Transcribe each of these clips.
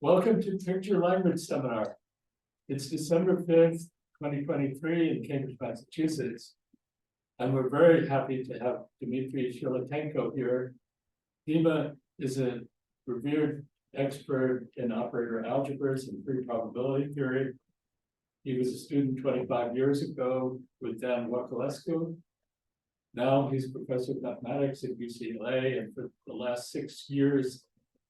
Welcome to Picture Language Seminar. It's December 5th, 2023 in Cambridge, Massachusetts. And we're very happy to have Dimitri Shlyakhtenko here. Dima is a revered expert in operator algebras and free probability theory. He was a student 25 years ago with Biane and Voiculescu. Now he's professor of mathematics at UCLA, and for the last 6 years,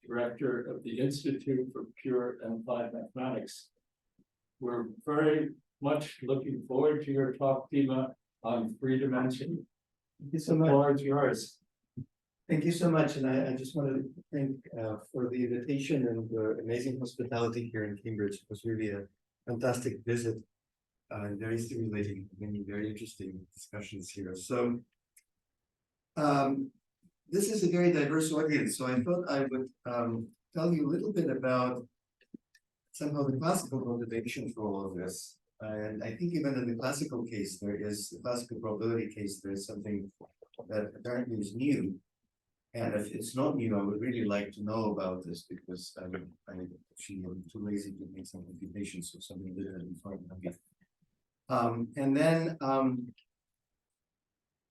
director of the Institute for Pure and Applied Mathematics. We're very much looking forward to your talk, Dima, on free dimension. Thank you so much. The floor is yours. Thank you so much. And I just wanted to thank for the invitation and the amazing hospitality here in Cambridge. It was really a fantastic visit and very stimulating, many very interesting discussions here. So this is a very diverse audience. So I thought I would tell you a little bit about somehow the classical motivation for all of this. And I think even in the classical case, the classical probability case, there is something that apparently is new. And if it's not new, I would really like to know about this because I'm actually too lazy to make some computations, so something that is in front of me.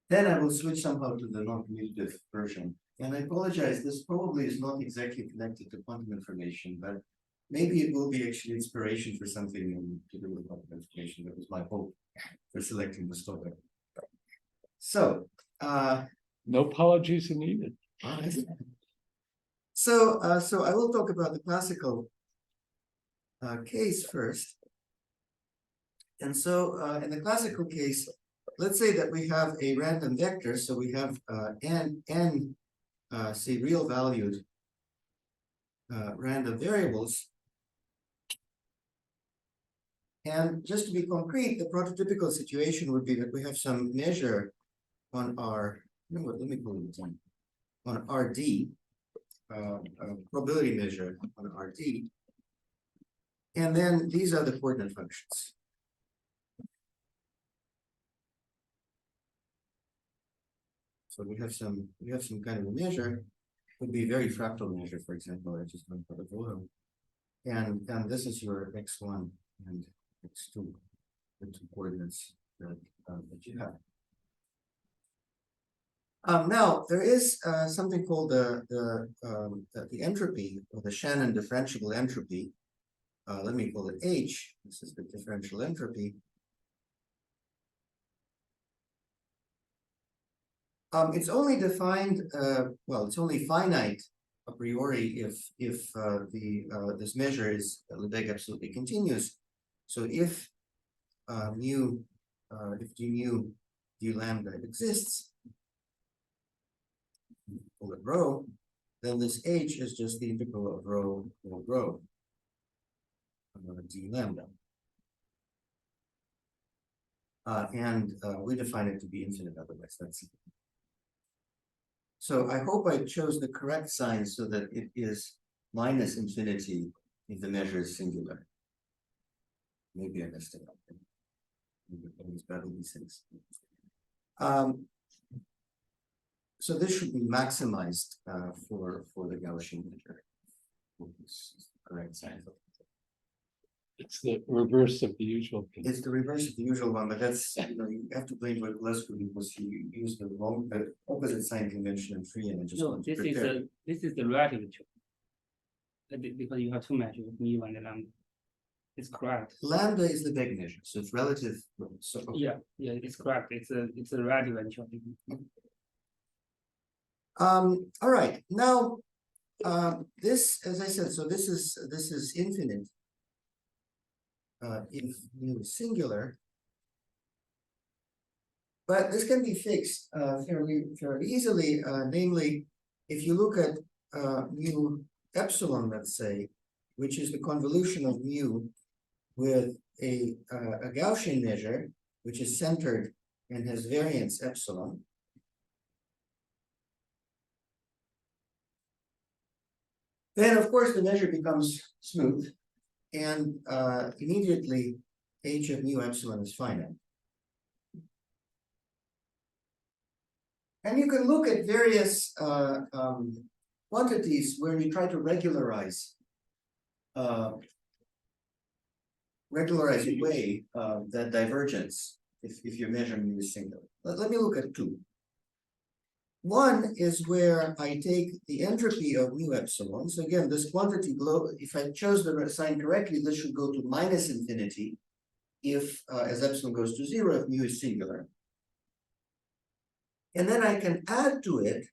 Then I will switch somehow to the non-commutative version. And I apologize, this probably is not exactly connected to quantum information, but maybe it will be actually inspiration for something to do with quantum information. That was my hope for selecting this topic. So, no apologies are needed. So I will talk about the classical case first. And so in the classical case, let's say that we have a random vector. So we have n say real valued random variables. And just to be concrete, the prototypical situation would be that we have some measure on our, you know what, let me call it on RD, probability measure on RD. And then these are the coordinate functions. So we have some kind of a measure, could be a very fractal measure, for example, I just went for the photo. And this is your x1 and x2, the two coordinates that you have. Now there is something called the entropy, or the Shannon differentiable entropy. Let me call it H. This is the differential entropy. It's only defined, well, it's only finite a priori if this measure is Lebesgue absolutely continuous. So if d mu d lambda exists, call it rho, then this H is just the integral of rho or rho d lambda. And we define it to be infinite otherwise. That's it. So I hope I chose the correct sign so that it is minus infinity if the measure is singular. Maybe I messed it up. Always bad with these things. So this should be maximized for the Gaussian measure. This is the correct sign. It's the reverse of the usual case. It's the reverse of the usual one, but that's, you have to blame Voiculescu because he used the wrong, the opposite sign convention in free, and I just No, this is the relative term. Because you have two measures, mu and lambda. It's correct. Lambda is the big measure, so it's relative. So, okay. Yeah, it's correct. It's a relative entropy. All right. Now, this, as I said, so this is infinite. If mu is singular, but this can be fixed fairly easily. Namely, if you look at mu epsilon, let's say, which is the convolution of mu with a Gaussian measure, which is centered and has variance epsilon. Then, of course, the measure becomes smooth. And immediately H of mu epsilon is finite. And you can look at various quantities where you try to regularize regularized way that divergence if you measure mu is singular. Let me look at two. One is where I take the entropy of mu epsilon. So again, this quantity below, if I chose the sign correctly, this should go to minus infinity if as epsilon goes to 0, if mu is singular. And then I can add to it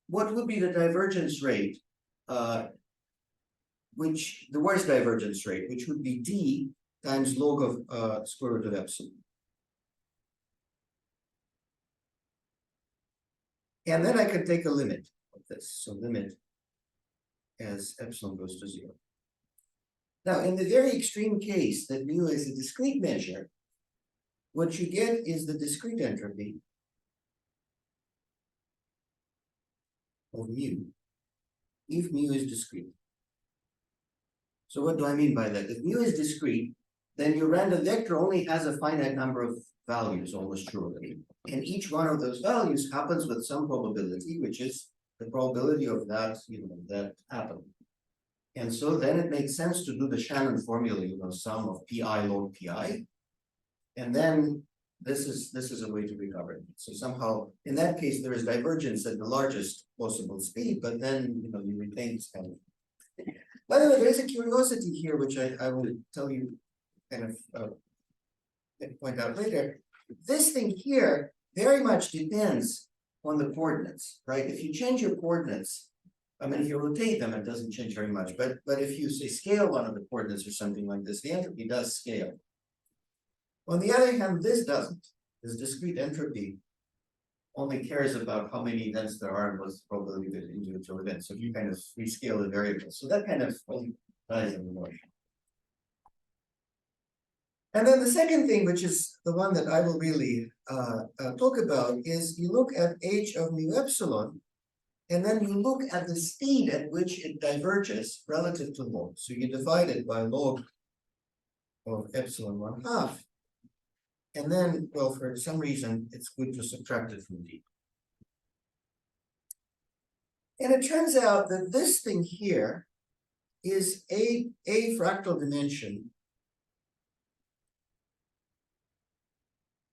what would be the divergence rate, which the worst divergence rate, which would be d times log of square root of epsilon. And then I can take a limit of this. So limit as epsilon goes to 0. Now, in the very extreme case that mu is a discrete measure, what you get is the discrete entropy of mu, if mu is discrete. So what do I mean by that? If mu is discrete, then your random vector only has a finite number of values, almost surely. And each one of those values happens with some probability, which is the probability of that, that happen. And so then it makes sense to do the Shannon formula, sum of pi log pi. And then this is a way to recover it. So somehow, in that case, there is divergence at the largest possible speed, but then you retain this kind of. By the way, there is a curiosity here, which I will tell you kind of point out later. This thing here very much depends on the coordinates, right? If you change your coordinates, I mean, if you rotate them, it doesn't change very much. But if you say scale one of the coordinates or something like this, the entropy does scale. On the other hand, this doesn't. This discrete entropy only cares about how many events there are and what's the probability of individual events. So you kind of rescale the variables. So that kind of dies in the motion. And then the second thing, which is the one that I will really talk about, is you look at h of mu epsilon, and then you look at the speed at which it diverges relative to log. So you divide it by log of epsilon 1/2. And then, well, for some reason, it's good to subtract it from d. And it turns out that this thing here is a fractal dimension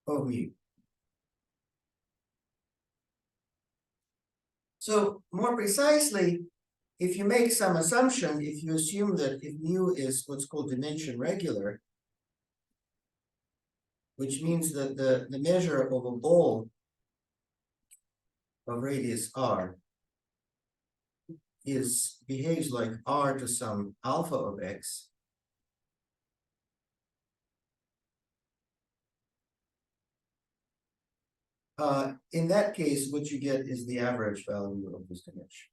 of mu. So more precisely, if you make some assumption, if you assume that if mu is what's called dimension regular, which means that the measure of a ball of radius r behaves like r to some alpha of x, in that case, what you get is the average value of this dimension.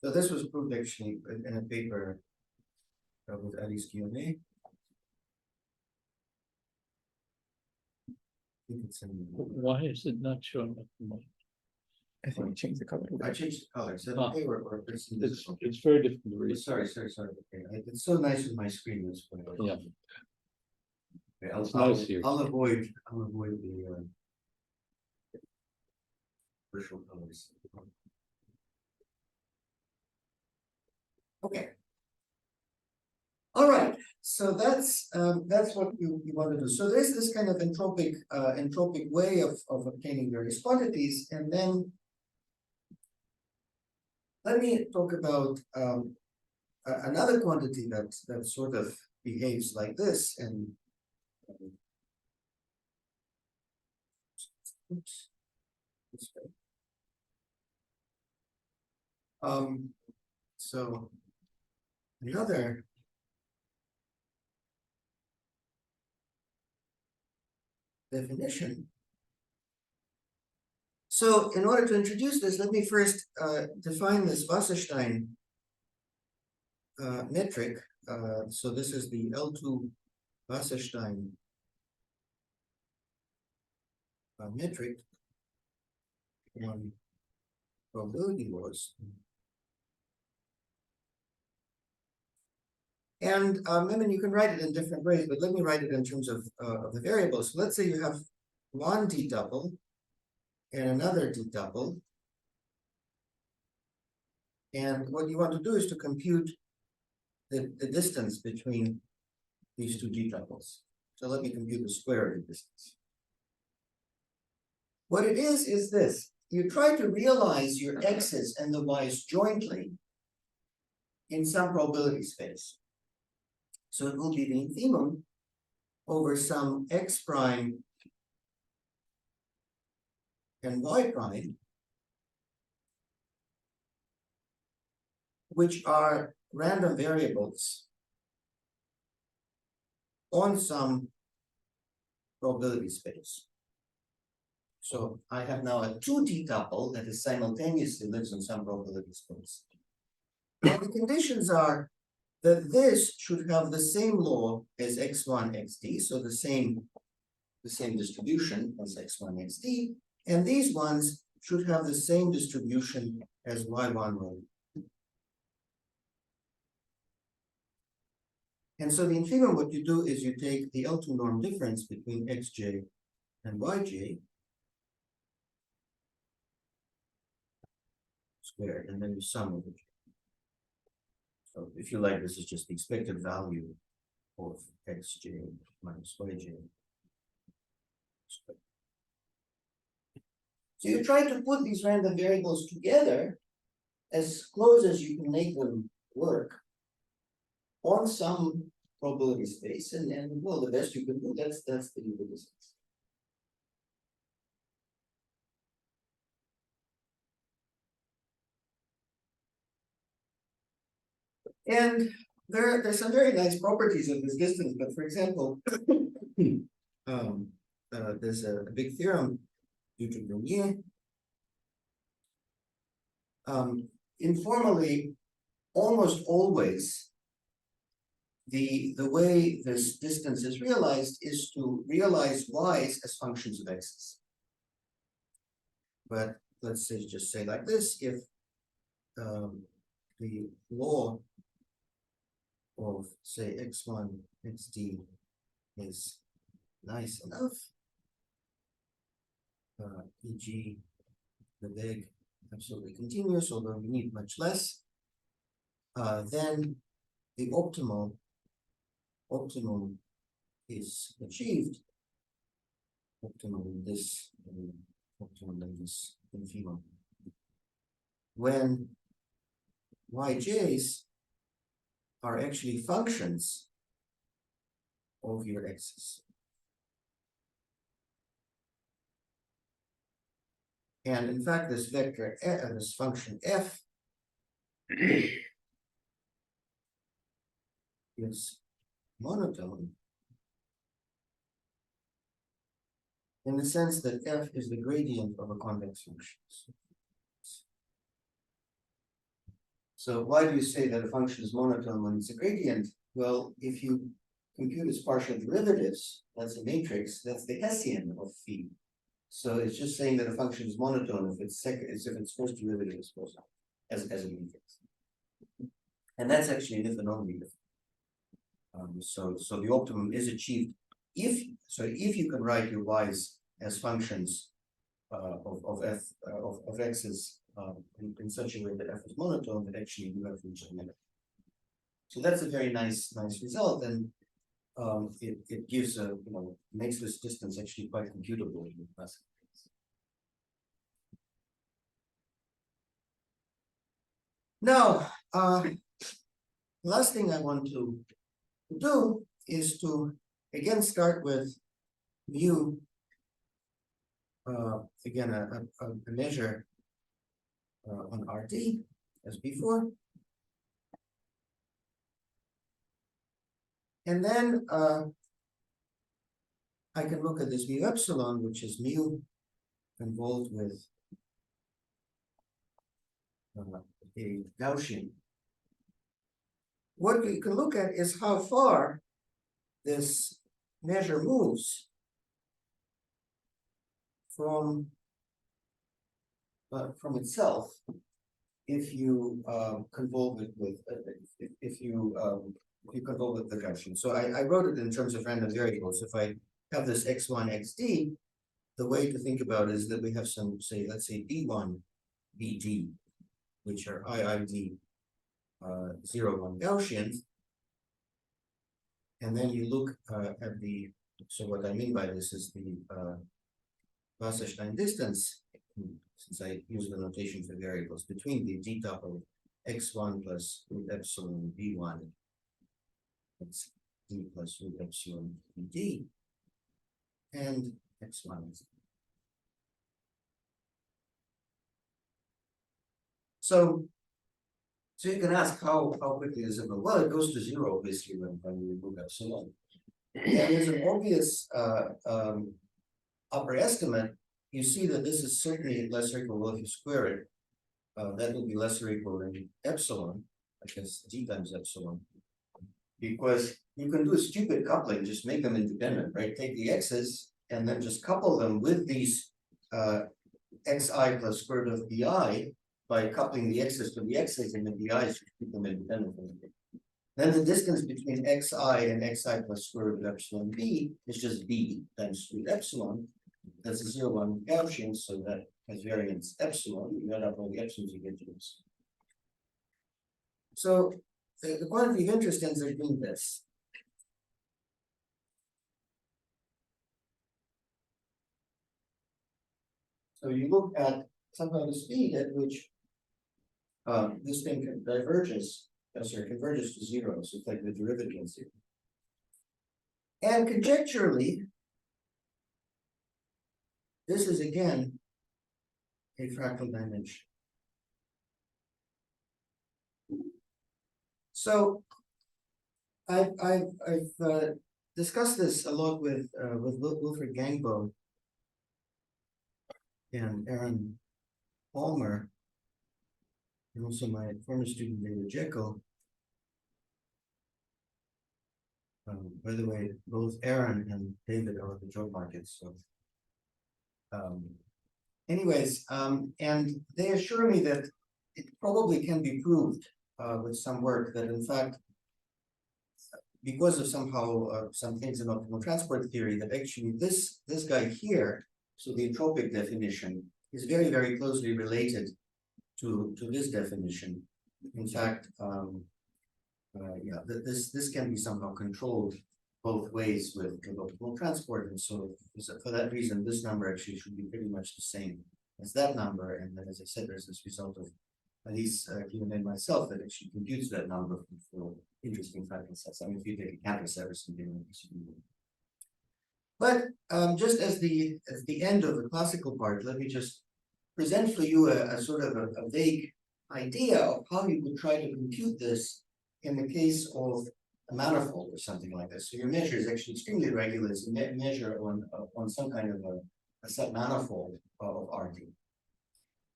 So this was proved actually in a paper with Alice Guillaume. Why is it not showing up? I think we changed the color. I changed the color. So Ah. or It's very difficult to read. Sorry. Okay. It's so nice with my screen this way. Yeah. Okay, It's nice here. I'll avoid the virtual colors. Okay. All right. So that's what you want to do. So there's this kind of entropic way of obtaining various quantities, and then let me talk about another quantity that sort of behaves like this, and oops, this way. So the other definition. So in order to introduce this, let me first define this Wasserstein metric. So this is the L2 Wasserstein metric on probability laws. And I mean, you can write it in different ways, but let me write it in terms of the variables. So let's say you have one d-double and another d-tuple. And what you want to do is to compute the distance between these two d-tuples. So let me compute the square of the distance. What it is this. You try to realize your x's and the y's jointly in some probability space. So it will be the infimum over some x prime and y prime, which are random variables on some probability space. So I have now a 2D tuple that is simultaneously lives in some probability space. And the conditions are that this should have the same law as x1, xd, so the same distribution as x1, xd, and these ones should have the same distribution as y1, y2. And so the infimum, what you do is you take the L2 norm difference between xj and yj squared, and then you sum over j. So if you like, this is just the expected value of xj minus yj squared. So you try to put these random variables together as close as you can make them work on some probability space, and well, the best you can do, that's the distance. And there's some very nice properties of this distance, but for example, there's a big theorem due to Grenier. Informally, almost always, the way this distance is realized is to realize y's as functions of x's. But let's say, just say like this, if the law of, say, x1, xd is nice enough, e.g. the big absolutely continuous, although we need much less, then the optimum is achieved, optimum in this infimum, when yj's are actually functions of your x's. And in fact, this vector, this function f is monotone in the sense that f is the gradient of a convex function. So why do you say that a function is monotone when it's a gradient? Well, if you compute its partial derivatives, that's a matrix, that's the Hessian of phi. So it's just saying that a function is monotone if its first derivative is positive as a matrix. And that's actually an if and only if. So the optimum is achieved if you can write your y's as functions of x's in such a way that f is monotone, that actually you have reached a limit. So that's a very nice result, and it gives makes this distance actually quite computable in the classical case. Now, last thing I want to do is to again start with mu, again a measure on RT as before. And then I can look at this mu epsilon, which is mu involved with a Gaussian. What we can look at is how far this measure moves from itself if you convolve it with if you convolve with the Gaussian. So I wrote it in terms of random variables. If I have this x1, xd, the way to think about it is that we have some, say, let's say B1, BD, which are IID 0, 1 Gaussians. And then you look at the, so what I mean by this is the Wasserstein distance, since I use the notation for variables, between the d top of x1 plus root epsilon b1, x d plus root epsilon bd, and x1. So you can ask how quickly does it go? Well, it goes to 0 obviously when you remove epsilon. And there's an obvious upper estimate. You see that this is certainly less or equal, well, if you square it, that will be less or equal than epsilon, I guess d times epsilon. Because you can do a stupid coupling, just make them independent, right? Take the x's and then just couple them with these xi plus square root of bi by coupling the x's to the x's and the bi's to keep them independent. Then the distance between xi and xi plus square root of epsilon b is just b times root epsilon. That's a 0, 1 Gaussian, so that has variance epsilon. You add up all the epsilons, you get to this. So the quantity of interest ends up being this. So you look at somehow the speed at which this thing converges to 0. So it's like the derivative of 0. And conjecturally, this is again a fractal dimension. So I've discussed this a lot with Wilfred Gangbo and Aaron Palmer, and also my former student David Jekyll. By the way, both Aaron and David are on the job market, so. And they assure me that it probably can be proved with some work that in fact, because of somehow some things in optimal transport theory, that actually this guy here, so the entropic definition, is very, very closely related to this definition. In fact, this can be somehow controlled both ways with optimal transport, and so for that reason, this number actually should be pretty much the same as that number. And then, as I said, there's this result of at least Biane and myself that actually computes that number for interesting fractal sets. I mean, if you take a Cantor set or something, but just as the end of the classical part, let me just present for you a sort of a vague idea of how you could try to compute this in the case of a manifold or something like this. So your measure is actually extremely regular. It's a measure on some kind of a set manifold of RD.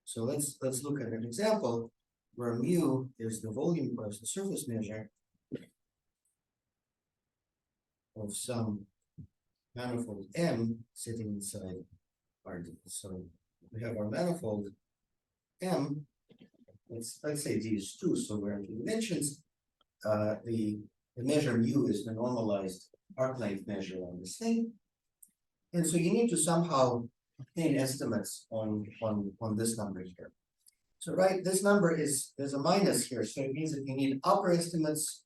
So let's look at an example where mu is the volume plus the surface measure of some manifold M sitting inside RD. So we have our manifold M. Let's say D is 2, so we're in 2 dimensions. The measure mu is the normalized arc length measure on this thing. And so you need to somehow obtain estimates on this number here. So this number there's a minus here, so it means that you need upper estimates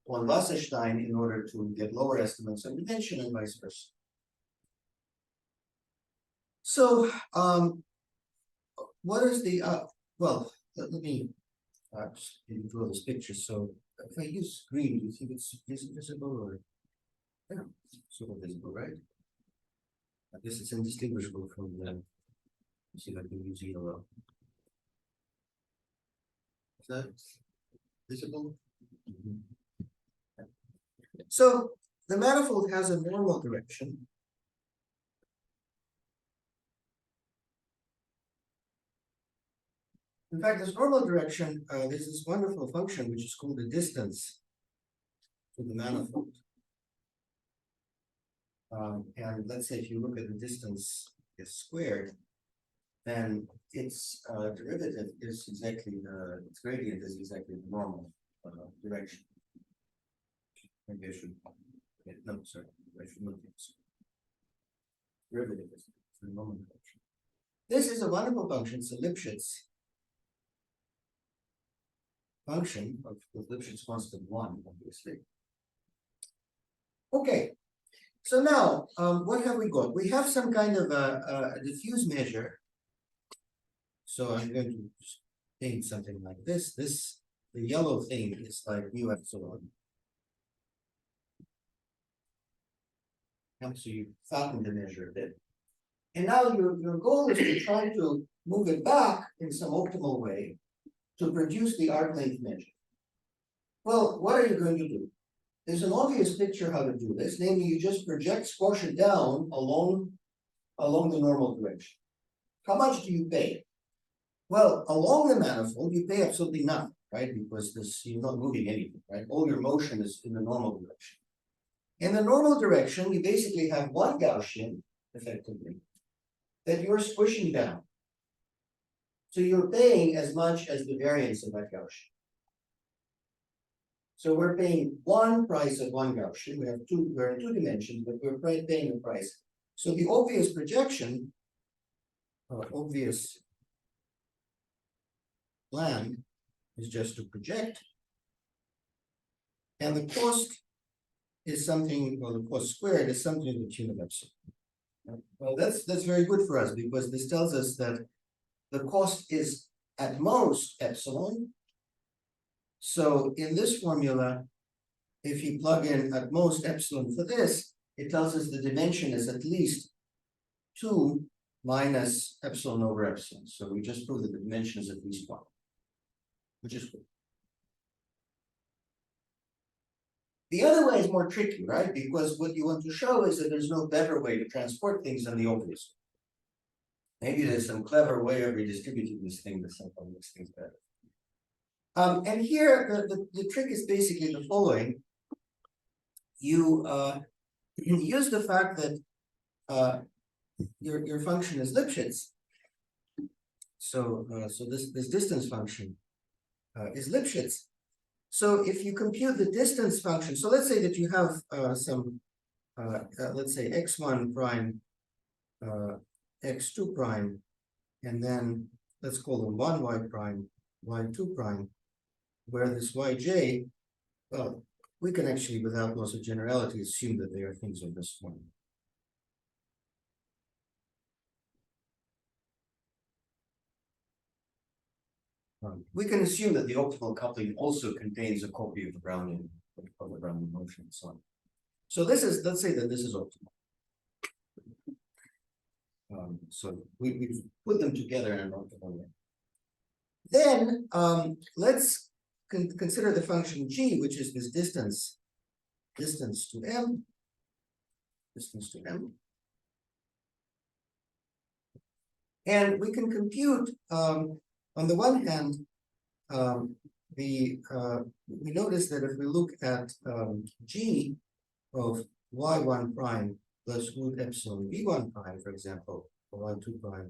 on Wasserstein in order to get lower estimates on dimension and vice versa. So what is the well, let me just draw this picture. So if I use green, do you think it's visible or yeah, sort of visible, right? I guess it's indistinguishable from the. Let's see if I can use yellow. Is that visible? Mm-hmm. So the manifold has a normal direction. In fact, this normal direction, there's this wonderful function which is called the distance to the manifold. And let's say if you look at the distance is squared, then its derivative is exactly its gradient is exactly the normal direction. Maybe I should no, sorry, I should not use derivative is nomenclature. This is a wonderful function. It's a Lipschitz function of Lipschitz constant 1, obviously. Okay, so now what have we got? We have some kind of a diffuse measure. So I'm going to paint something like this. The yellow thing is like mu epsilon. And so you flatten the measure a bit. And now your goal is to try to move it back in some optimal way to produce the arc length measure. Well, what are you going to do? There's an obvious picture how to do this, namely you just project, squash it down along the normal direction. How much do you pay? Well, along the manifold, you pay absolutely nothing, right? Because you're not moving anything, right? All your motion is in the normal direction. In the normal direction, you basically have one Gaussian, effectively, that you're squishing down. So you're paying as much as the variance of that Gaussian. So we're paying one price of one Gaussian. We're in 2 dimensions, but we're paying the price. So the obvious projection, obvious plan is just to project. And the cost is something, well, the cost squared is something in the tune of epsilon. Well, that's very good for us because this tells us that the cost is at most epsilon. So in this formula, if you plug in at most epsilon for this, it tells us the dimension is at least 2 minus epsilon over epsilon. So we just prove that the dimension is at least 1, which is good. The other way is more tricky, right? Because what you want to show is that there's no better way to transport things than the obvious. Maybe there's some clever way of redistributing this thing that somehow makes things better. And here, the trick is basically the following. You use the fact that your function is Lipschitz. So this distance function is Lipschitz. So if you compute the distance function, so let's say that you have some, let's say x1 prime, x2 prime, and then let's call them 1y prime, y2 prime, where this yj, well, we can actually, without loss of generality, assume that they are things of this form. We can assume that the optimal coupling also contains a copy of the Brownian motion and so on. So this is, let's say that this is optimal. So we put them together in an optimal way. Then let's consider the function g, which is this distance to m. And we can compute, on the one hand, we notice that if we look at g of y1 prime plus root epsilon b1 prime, for example, or y2 prime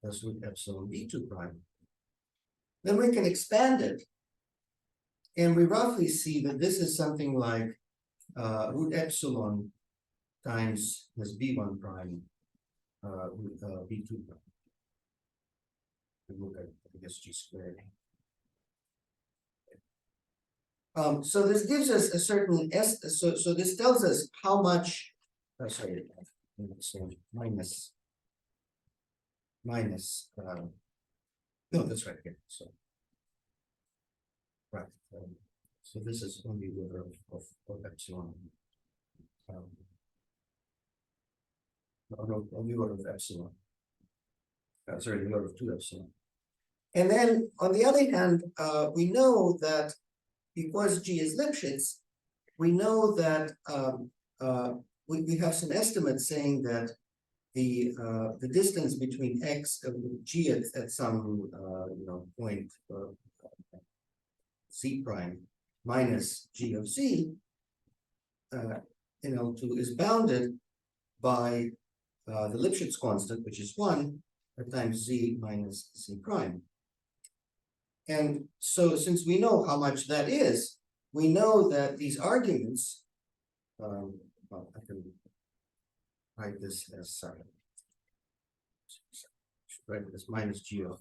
plus root epsilon b2 prime, then we can expand it. And we roughly see that this is something like root epsilon times this b1 prime with b2 prime. We look at, I guess, g squared. So this gives us a certain so this tells us how much, sorry, minus, no, that's right here. So right, so this is only the order of epsilon. No, only order of epsilon. Sorry, the order of 2 epsilon. And then on the other hand, we know that because G is Lipschitz, we know that we have some estimates saying that the distance between x G at some point z prime minus G of z is bounded by the Lipschitz constant, which is 1 times z minus z prime. And so since we know how much that is, we know that these arguments, well, I can write this as right? It's minus g of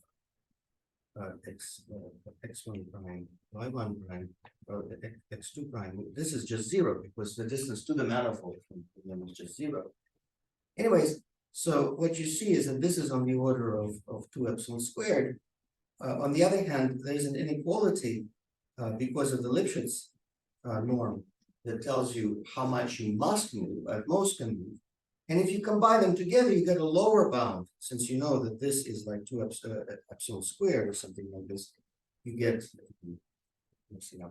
x1 prime, y1 prime, or x2 prime. This is just zero because the distance to the manifold from them is just zero. Anyways, so what you see is that this is on the order of 2 epsilon squared. On the other hand, there's an inequality because of the Lipschitz norm that tells you how much you must move, at most can move. And if you combine them together, you get a lower bound, since you know that this is like 2 epsilon squared or something like this. You get,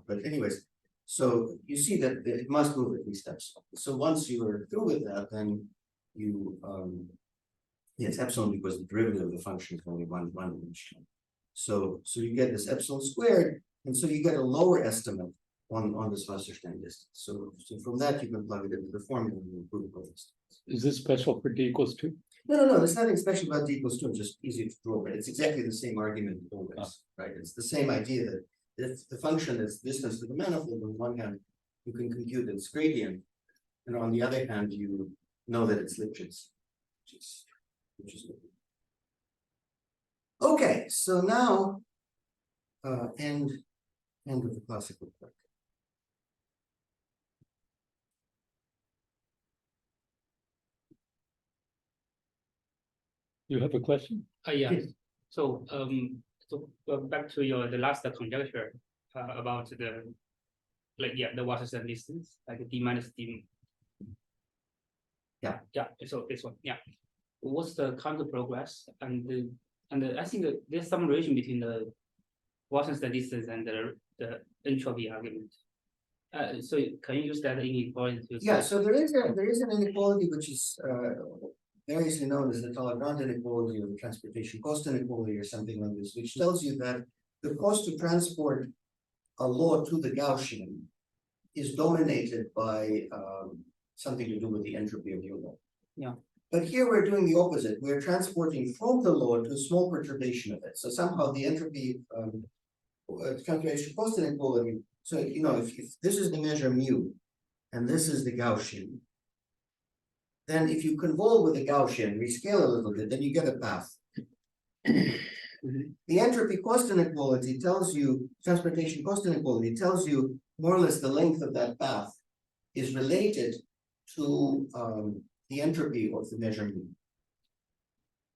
but anyways, so you see that it must move at least epsilon. So once you are through with that, then you, it's epsilon because the derivative of the function is only one dimensional. So you get this epsilon squared, and so you get a lower estimate on this Wasserstein distance. So from that you can plug it into the formula and improve both estimates. Is this special for d equals 2? No, there's nothing special about d equals 2, just easy to draw, but it's exactly the same argument always, right? It's the same idea that if the function is distance to the manifold, on one hand, you can compute its gradient, and on the other hand, you know that it's Lipschitz, which is good. Okay, so now end of the classical part. You have a question? Yeah. Yes. So back to the last conjecture about the the Wasserstein distance, like d minus d. Yeah. So this one, what's the counter progress and I think that there's some relation between the Wasserstein distance and the entropy argument. So can you use that inequality to? Yeah, so there is an inequality which is variously known as the Talleyrand inequality or the transportation cost inequality or something like this, which tells you that the cost to transport a law to the Gaussian is dominated by something to do with the entropy of your law. Yeah. But here we're doing the opposite. We're transporting from the law to a small perturbation of it. So somehow the entropy transportation cost inequality. So you know, if this is the measure mu, and this is the Gaussian, then if you convolve with the Gaussian, rescale a little bit, then you get a path. The entropy cost inequality tells you, transportation cost inequality tells you more or less the length of that path is related to the entropy of the measure mu.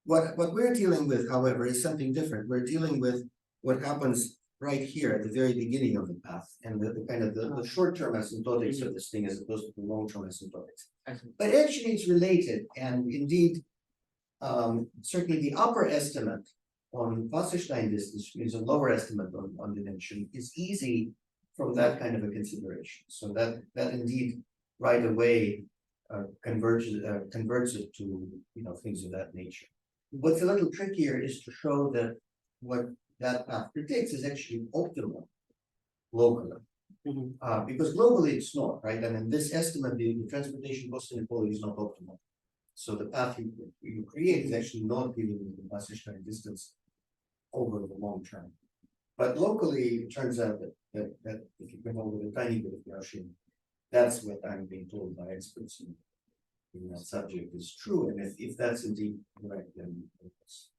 What we're dealing with, however, is something different. We're dealing with what happens right here at the very beginning of the path and the kind of the short-term asymptotics of this thing as opposed to the long-term asymptotics. But actually it's related, and indeed, certainly the upper estimate on Wasserstein distance, which means a lower estimate on dimension, is easy from that kind of a consideration. So that indeed right away converts it to things of that nature. What's a little trickier is to show that what that path predicts is actually optimal locally. Because globally it's not, right? And in this estimate, the transportation cost inequality is not optimal. So the path you create is actually not giving you the Wasserstein distance over the long term. But locally, it turns out that if you come over with a tiny bit of Gaussian, that's what I'm being told by experts in that subject is true. And if that's indeed correct, then it's.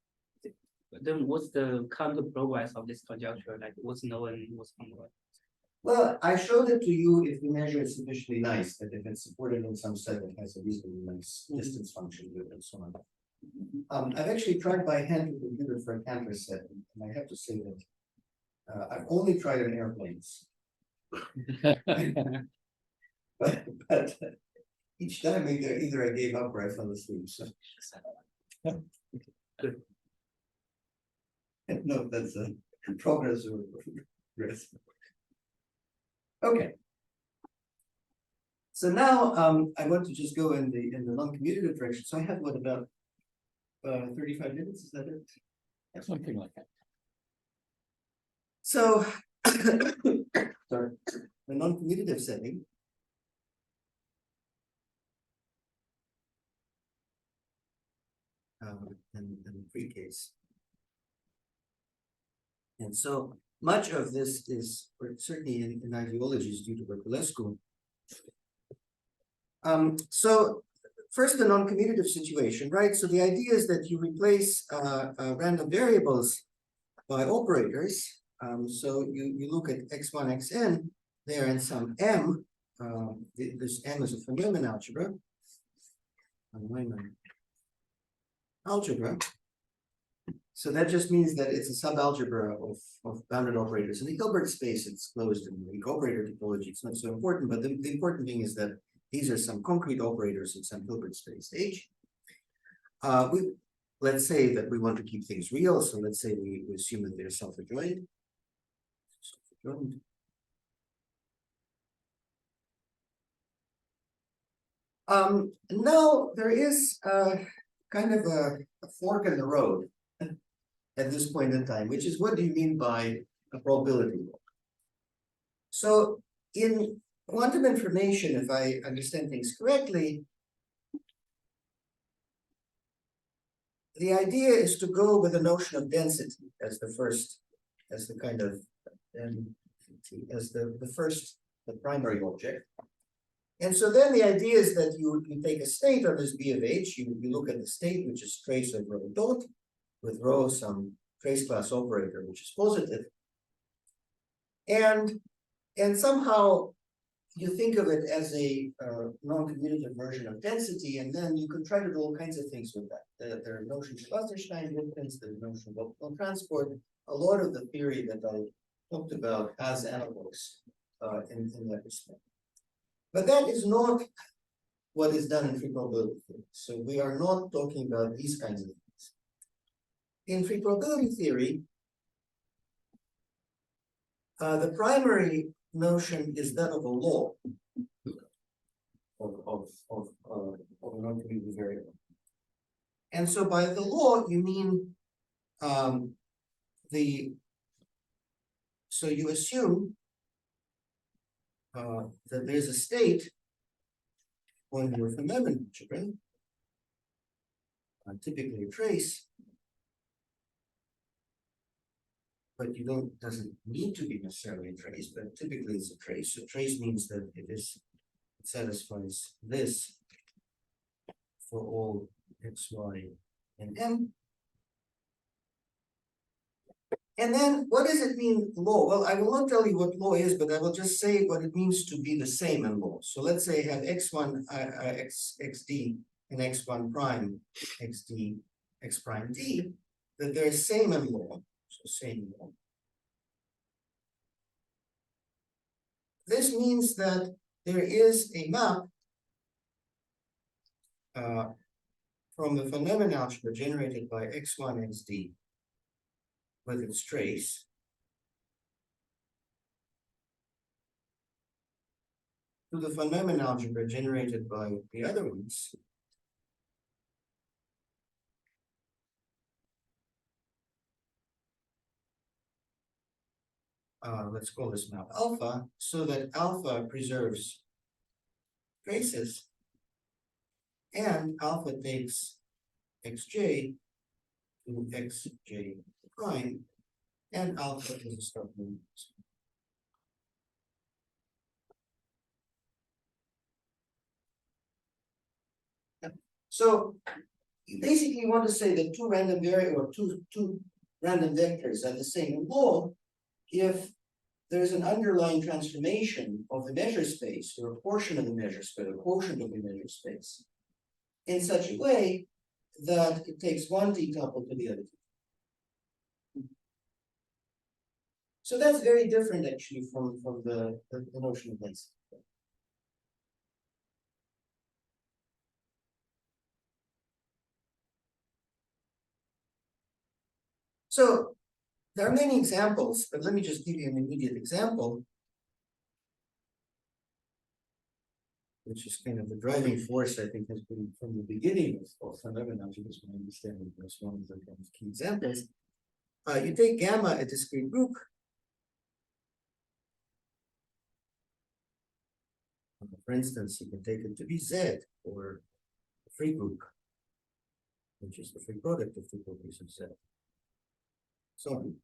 Then what's the counter progress of this conjecture? Like what's known and what's unknown? Well, I showed it to you if the measure is sufficiently nice, that if it's supported in some set that has a reasonably nice distance function with it and so on. I've actually tried by hand with a computer for a Cantor set, and I have to say that I've only tried on airplanes. but each time either I gave up or I fell asleep. So. Good. No, that's a progress or risk. Okay. So now I want to just go in the non-commutative direction. So I have what about 35 minutes? Is that it? Something like that. So sorry, the non-commutative setting. And the free case. And so much of this is, or certainly in ideology, is due to Voiculescu. So first the non-commutative situation, right? So the idea is that you replace random variables by operators. So you look at x1, xn, there and some m. This m is a von Neumann algebra. Algebra. So that just means that it's a subalgebra of bounded operators. In the Hilbert space, it's closed in the operator topology. It's not so important, but the important thing is that these are some concrete operators in some Hilbert space H. Let's say that we want to keep things real. So let's say we assume that they're self-adjoint. Now there is kind of a fork in the road at this point in time, which is, what do you mean by a probability law? So in quantum information, if I understand things correctly, the idea is to go with the notion of density as the first, as the kind of, as the primary object. And so then the idea is that you take a state on this B of H, you look at the state, which is trace of rho dot, with rho some trace class operator, which is positive. And somehow you think of it as a non-commutative version of density, and then you can try to do all kinds of things with that. There are notions of Wasserstein difference, the notion of optical transport. A lot of the theory that I talked about has analogs in that respect. But that is not what is done in free probability theory. So we are not talking about these kinds of things. In free probability theory, the primary notion is that of a law of a non-commutative variable. And so by the law, you mean so you assume that there's a state when you're von Neumann algebra, typically a trace, but doesn't need to be necessarily a trace, but typically it's a trace. So trace means that it satisfies this for all x, y, and m. And then what does it mean, law? Well, I will not tell you what law is, but I will just say what it means to be the same in law. So let's say I have x1 xd and x1 prime xd x prime d, that they're same in law. So same law. This means that there is a map from the von Neumann algebra generated by x1 xd with its trace to the von Neumann algebra generated by the other ones. Let's call this map alpha, so that alpha preserves traces and alpha takes xj to xj prime, and alpha is a start node. So you basically want to say that two random variables or two random vectors are the same law if there's an underlying transformation of the measure space or a portion of the measure space, a quotient of the measure space, in such a way that it takes one t-tuple to the other. So that's very different actually from the notion of density. So there are many examples, but let me just give you an immediate example, which is kind of the driving force, I think, has been from the beginning of von Neumann algebra, my understanding. That's one of the kind of key examples. You take gamma, a discrete group. For instance, you can take it to be Z, or a free group, which is the free product of two copies of Z. So on.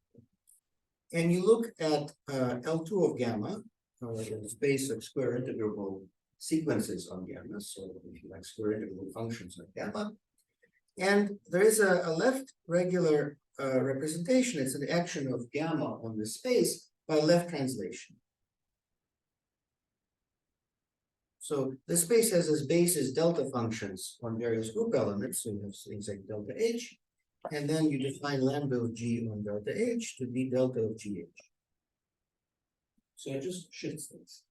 And you look at L2 of gamma, the space of square integrable sequences on gamma, so if you like square integral functions on gamma. And there is a left regular representation. It's an action of gamma on the space by left translation. So the space has as basis delta functions on various group elements. So you have things like delta H, and then you define lambda of G on delta H to be delta of GH. So it just shifts things.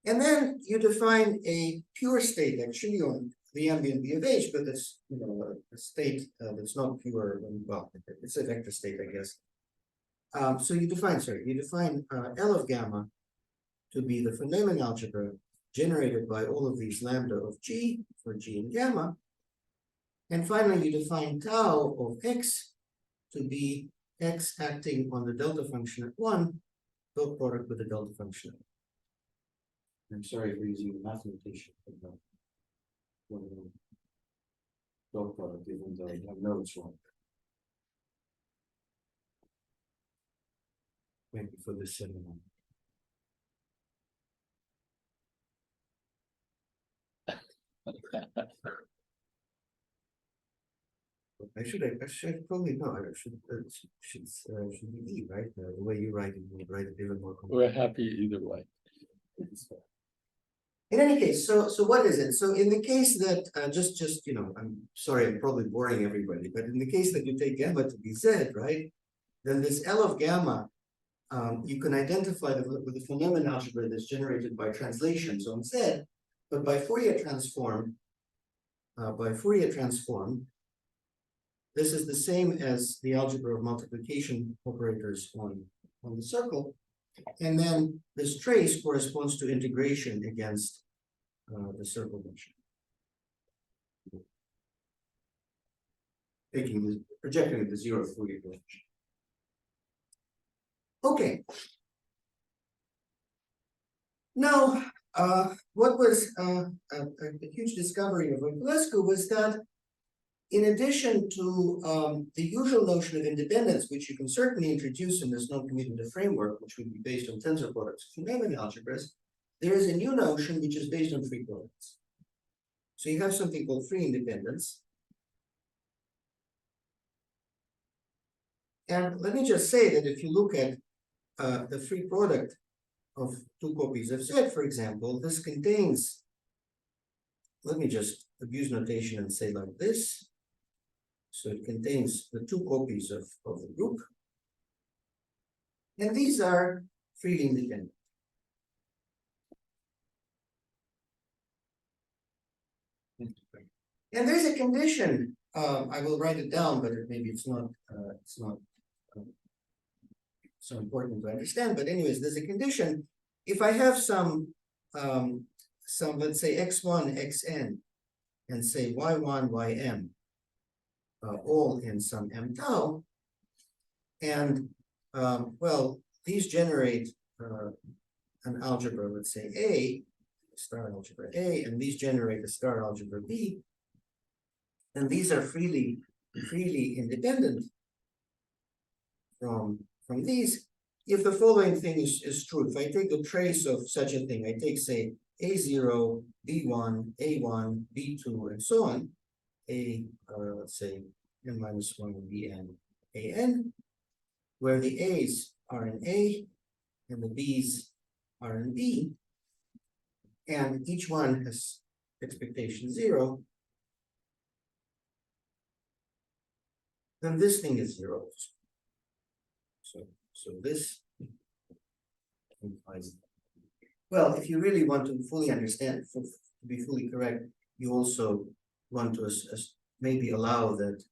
And then you define a pure state actually on the ambient B of H, but it's a state that's not pure. Well, it's a vector state, I guess. So you define L of gamma to be the von Neumann algebra generated by all of these lambda of G for G and gamma. And finally, you define tau of X to be X acting on the delta function at 1, dot product with the delta function. I'm sorry for using the mathematician. Dot product, even though I know it's wrong. Maybe for this seminar. I should probably know. I should be E, right? The way you write it, you write it even more complex. We're happy either way. In any case, so what is it? So in the case that I'm sorry, I'm probably boring everybody, but in the case that you take gamma to be Z, right? Then this L of gamma, you can identify with the von Neumann algebra that's generated by translations on Z, but by Fourier transform, this is the same as the algebra of multiplication operators on the circle. And then this trace corresponds to integration against the circle motion. Projecting the zero Fourier coefficient. Okay. Now, what was a huge discovery of Voiculescu was that in addition to the usual notion of independence, which you can certainly introduce in this non-commutative framework, which would be based on tensor products of von Neumann algebras, there is a new notion which is based on free products. So you have something called free independence. And let me just say that if you look at the free product of two copies of Z, for example, this contains, let me just abuse notation and say like this. So it contains the two copies of the group. And these are freely independent. And there's a condition, I will write it down, but maybe it's not so important to understand. But anyways, there's a condition. If I have some let's say x1, xn, and say y1, ym, all in some m tau, and well, these generate an algebra, let's say A, star algebra A, and these generate a star algebra B, and these are freely independent from these. If the following thing is true, if I take the trace of such a thing, I take, say, A0, B1, A1, B2, and so on, let's say, n-1, Bn, An, where the A's are in A, and the B's are in B, and each one has expectation 0, then this thing is 0. So this implies, well, if you really want to fully understand, to be fully correct, you also want to maybe allow that,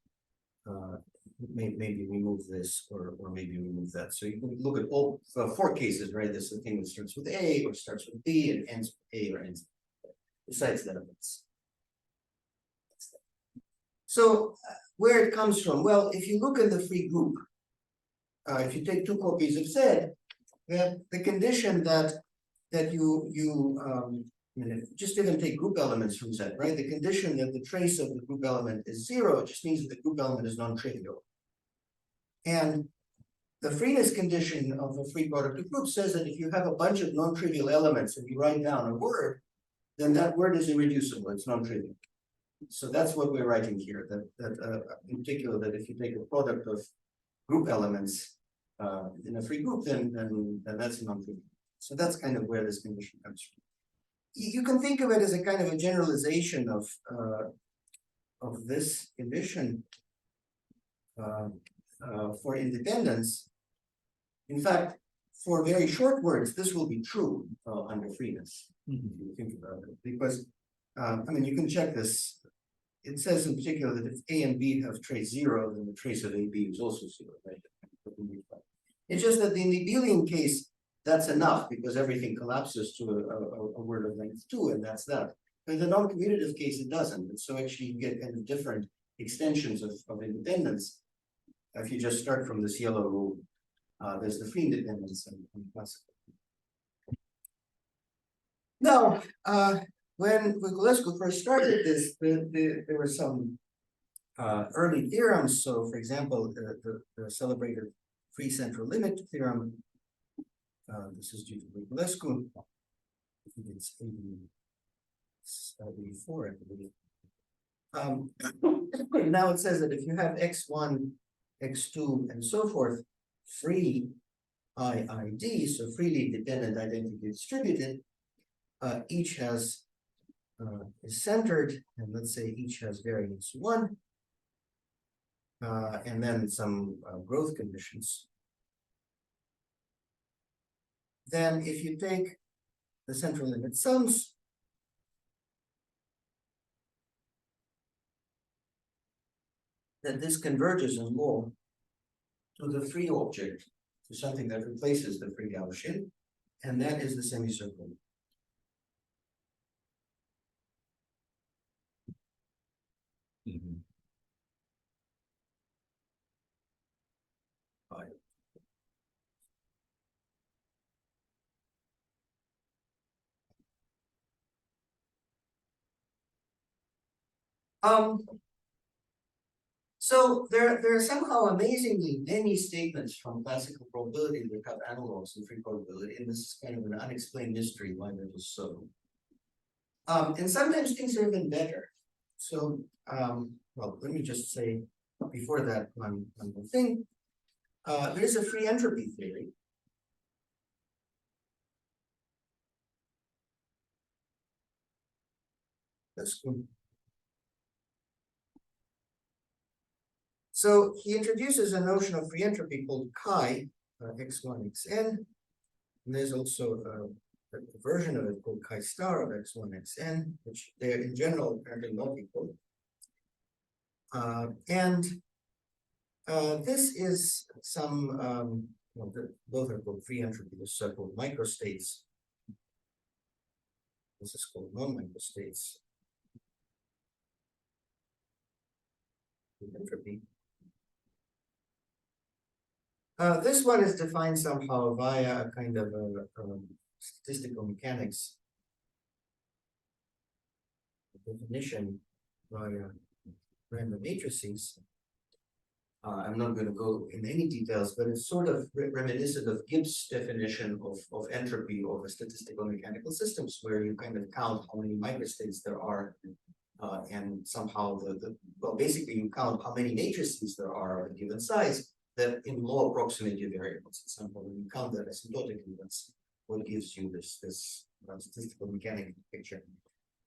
maybe remove this or maybe remove that. So you can look at all 4 cases, right? This is a thing that starts with A or starts with B and ends with A or ends with, besides that. So where it comes from? Well, if you look at the free group, if you take 2 copies of Z, the condition that you just even take group elements from Z, right? The condition that the trace of the group element is 0 just means that the group element is non-trivial. And the freeness condition of a free product of groups says that if you have a bunch of non-trivial elements and you write down a word, then that word is irreducible, it's non-trivial. So that's what we're writing here, that in particular, that if you take a product of group elements in a free group, then that's non-trivial. So that's kind of where this condition comes from. You can think of it as a kind of a generalization of this condition for independence. In fact, for very short words, this will be true under freeness, if you think about it, because I mean, you can check this. It says in particular that if A and B have trace 0, then the trace of AB is also 0, right? It's just that in the abelian case, that's enough because everything collapses to a word of length 2, and that's that. But in the non-commutative case, it doesn't. And so actually you get kind of different extensions of independence. If you just start from this yellow rule, there's the free independence and classical. Now, when Voiculescu first started this, there were some early theorems. So, for example, the celebrated free central limit theorem. This is due to Voiculescu. I think it's 84, I believe. Now it says that if you have x1, x2, and so forth, free IID, so freely dependent identity distributed, each has is centered, and let's say each has variance 1, and then some growth conditions. Then if you take the central limit sums, then this converges in law to the free object, to something that replaces the free Gaussian, and that is the semicircle. So there are somehow amazingly many statements from classical probability that have analogs in free probability, and this is kind of an unexplained mystery why that is so. And sometimes things are even better. So, well, let me just say before that one more thing. There's a free entropy theory. That's good. So he introduces a notion of free entropy called chi, x1, xn. And there's also a version of it called chi star of x1, xn, which they're in general apparently not equal. This is some, well, both are called free entropy, this are called microstates. This is called non-microstates. Entropy. This one is defined somehow via a kind of a statistical mechanics definition via random matrices. I'm not going to go in any details, but it's sort of reminiscent of Gibbs' definition of entropy of a statistical mechanical systems, where you kind of count how many microstates there are, and somehow well, basically you count how many matrices there are of a given size that in low approximative variables. For example, when you count that asymptotically, that's what gives you this statistical mechanical picture.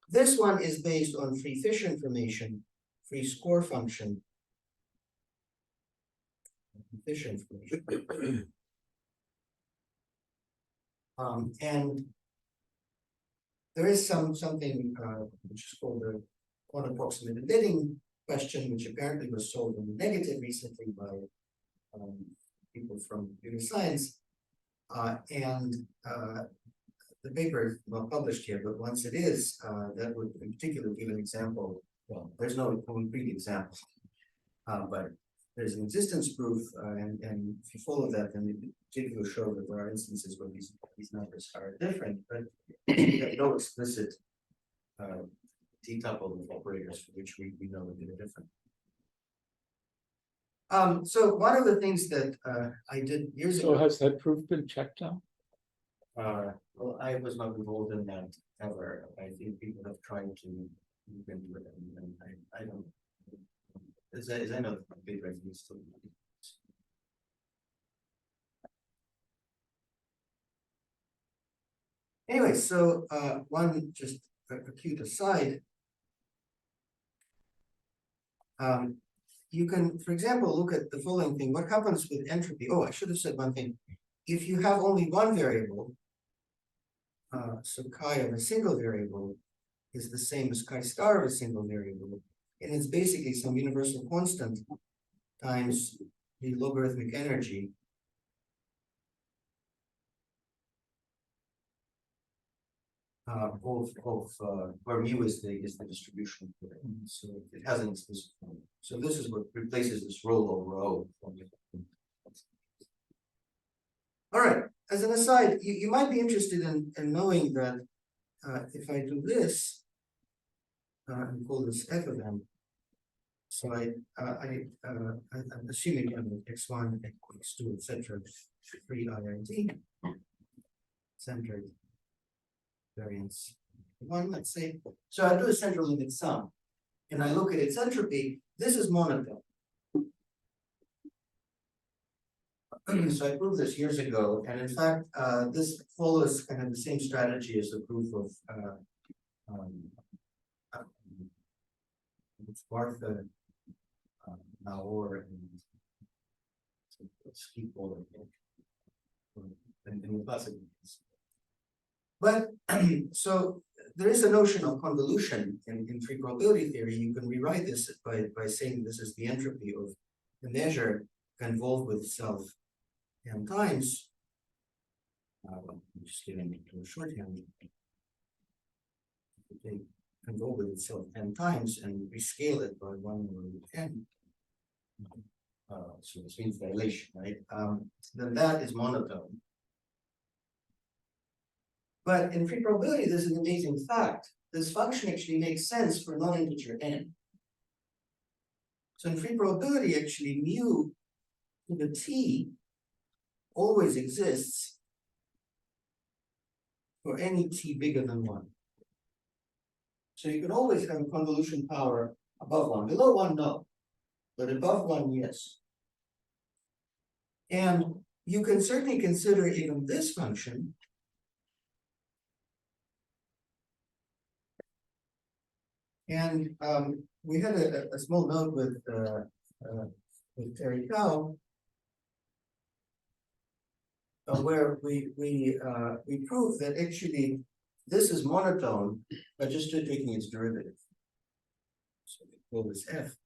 This one is based on free fish information, free score function, fish information. And there is something which is called the unapproximate embedding question, which apparently was solved in the negative recently by people from computer science. The paper is not published here, but once it is, that would in particular give an example. Well, there's no concrete example, but there's an existence proof, and if you follow that, then it particularly show that there are instances where these numbers are different, but we have no explicit decoupled operators for which we know that they're different. So one of the things that I did years So ago, has that proof been checked now? well, I was not involved in that ever. I think people have tried to look into it, and I don't. As I know, big refugees still. Anyway, so one just a cute aside. You can, for example, look at the following thing. What happens with entropy? Oh, I should have said one thing. If you have only one variable, so chi of a single variable is the same as chi star of a single variable, and it's basically some universal constant times the logarithmic energy of where mu is the distribution. So it has an explicit form. So this is what replaces this rollover O. All right. As an aside, you might be interested in knowing that if I do this and call this f of m, so I'm assuming x1, x2, etc. free IIT centered variance one, let's say. So I do a central limit sum, and I look at its entropy. This is monotone. So I proved this years ago, and in fact, this follows kind of the same strategy as the proof of Bartha, Naor, and Schiphol, and in the classical case. But so there is a notion of convolution in free probability theory. You can rewrite this by saying this is the entropy of the measure convolved with itself n times. I'm just getting into a shorthand. They convolve with itself n times and rescale it by 1 over n. So this means dilation, right? Then that is monotone. But in free probability, there's an amazing fact. This function actually makes sense for non-integer n. So in free probability, actually, mu to the t always exists for any t bigger than 1. So you can always have a convolution power above 1. Below 1, no. But above 1, yes. And you can certainly consider even this function and we had a small note with Terry Cow, where we proved that actually this is monotone by just taking its derivative. So we call this f,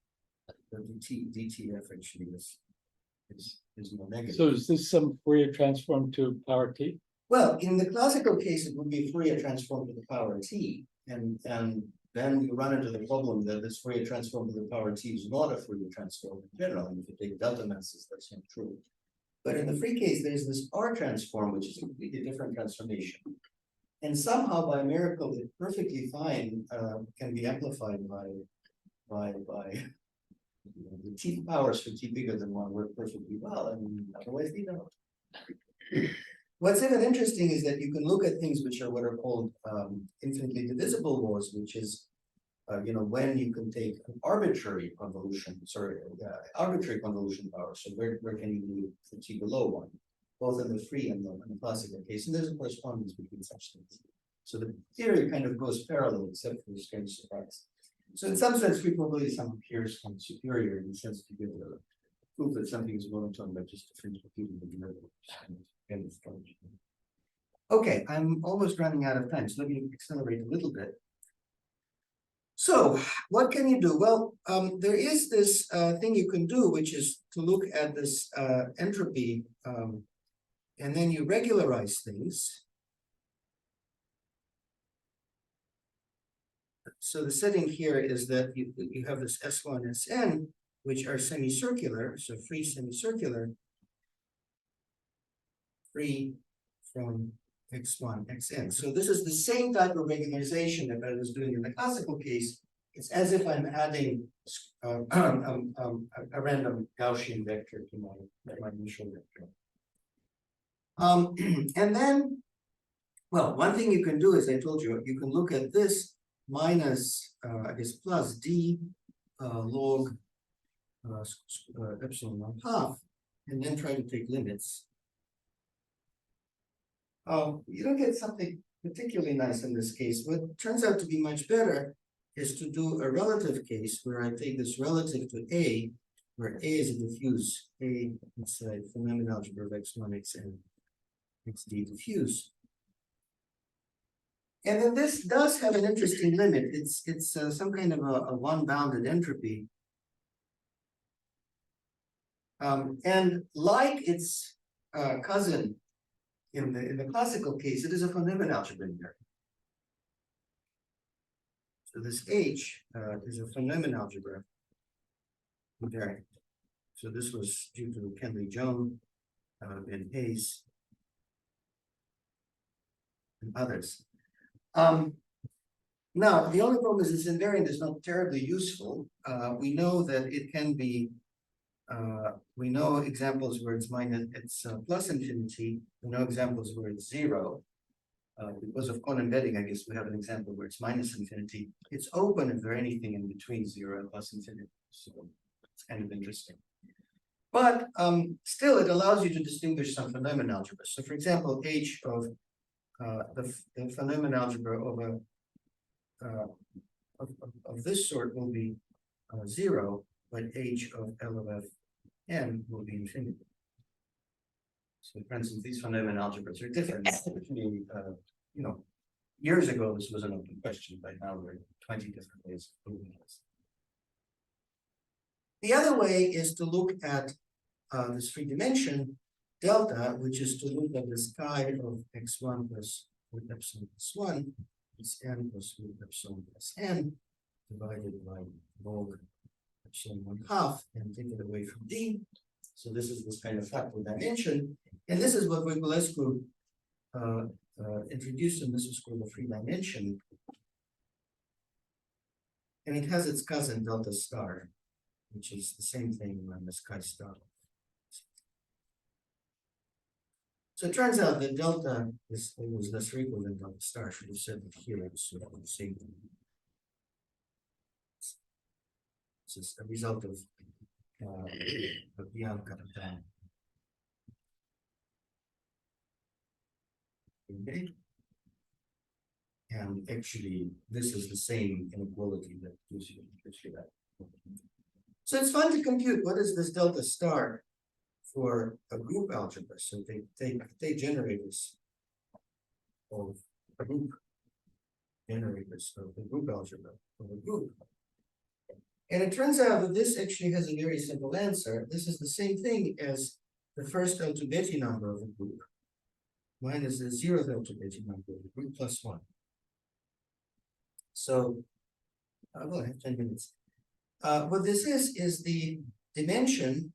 the dtf actually is more negative. So is this some Fourier transform to power t? Well, in the classical case, it would be Fourier transform to the power t, and then you run into the problem that this Fourier transform to the power t is not a Fourier transform in general. And if you take delta masses, that's not true. But in the free case, there's this R transform, which is a completely different transformation. And somehow, by miracle, it perfectly fine can be amplified by the t powers for t bigger than 1 work perfectly well, and otherwise they don't. What's even interesting is that you can look at things which are what are called infinitely divisible laws, which is when you can take an arbitrary convolution, arbitrary convolution power. So where can you do for t below 1, both in the free and the classical case, and there's a correspondence between such things. So the theory kind of goes parallel, except for the strange surprise. So in some sense, free probability sum appears kind of superior in the sense to give the proof that something is monotone by just differential computing the derivative. Okay, I'm almost running out of time, so let me accelerate a little bit. So what can you do? Well, there is this thing you can do, which is to look at this entropy, and then you regularize things. So the setting here is that you have this S1, Sn, which are semicircular, so free semicircular, free from x1, xn. So this is the same type of regularization that I was doing in the classical case, it's as if I'm adding a random Gaussian vector to my initial vector. And then, well, one thing you can do is I told you, you can look at this minus, I guess, plus d log epsilon 1/2, and then try to take limits. You don't get something particularly nice in this case. What turns out to be much better is to do a relative case where I take this relative to A, where A is a diffuse, A is a phenomenon algebra of x1, xn, xd diffuse. And then this does have an interesting limit. It's some kind of a one-bounded entropy. And like its cousin in the classical case, it is a phenomenon algebra invariant. So this H is a phenomenon algebra invariant. So this was due to Kenley-Jones and Hayes and others. Now, the only problem is this invariant is not terribly useful. We know that it can be, we know examples where it's plus infinity. We know examples where it's 0. Because of Kohn embedding, I guess we have an example where it's minus infinity. It's open if there's anything in between 0 and plus infinity. So it's kind of interesting. But still, it allows you to distinguish some phenomenon algebra. So for example, H of the phenomenon algebra of this sort will be 0, but H of L of F n will be infinity. So for instance, these phenomenon algebras are different. Actually, you know, years ago this was an open question, but now there are 20 different ways of proving this. The other way is to look at this free dimension delta, which is to look at this chi of x1 plus root epsilon plus 1 is n plus root epsilon plus n divided by log epsilon 1/2 and take it away from d. So this is this kind of factor dimension. And this is what Voiculescu introduced, and this is called the free dimension. And it has its cousin delta star, which is the same thing minus chi star. So it turns out that delta is always less or equal than delta star. I should have said it here, so the same thing. This is a result of Biane and okay. And actually, this is the same inequality that gives you that. So it's fun to compute what is this delta star for a group algebra. So they generators of a group generators of the group algebra of a group. And it turns out that this actually has a very simple answer. This is the same thing as the first L2 Betti number of a group minus the 0th L2 Betti number of the group plus 1. So, well, I have 10 minutes. What this is the dimension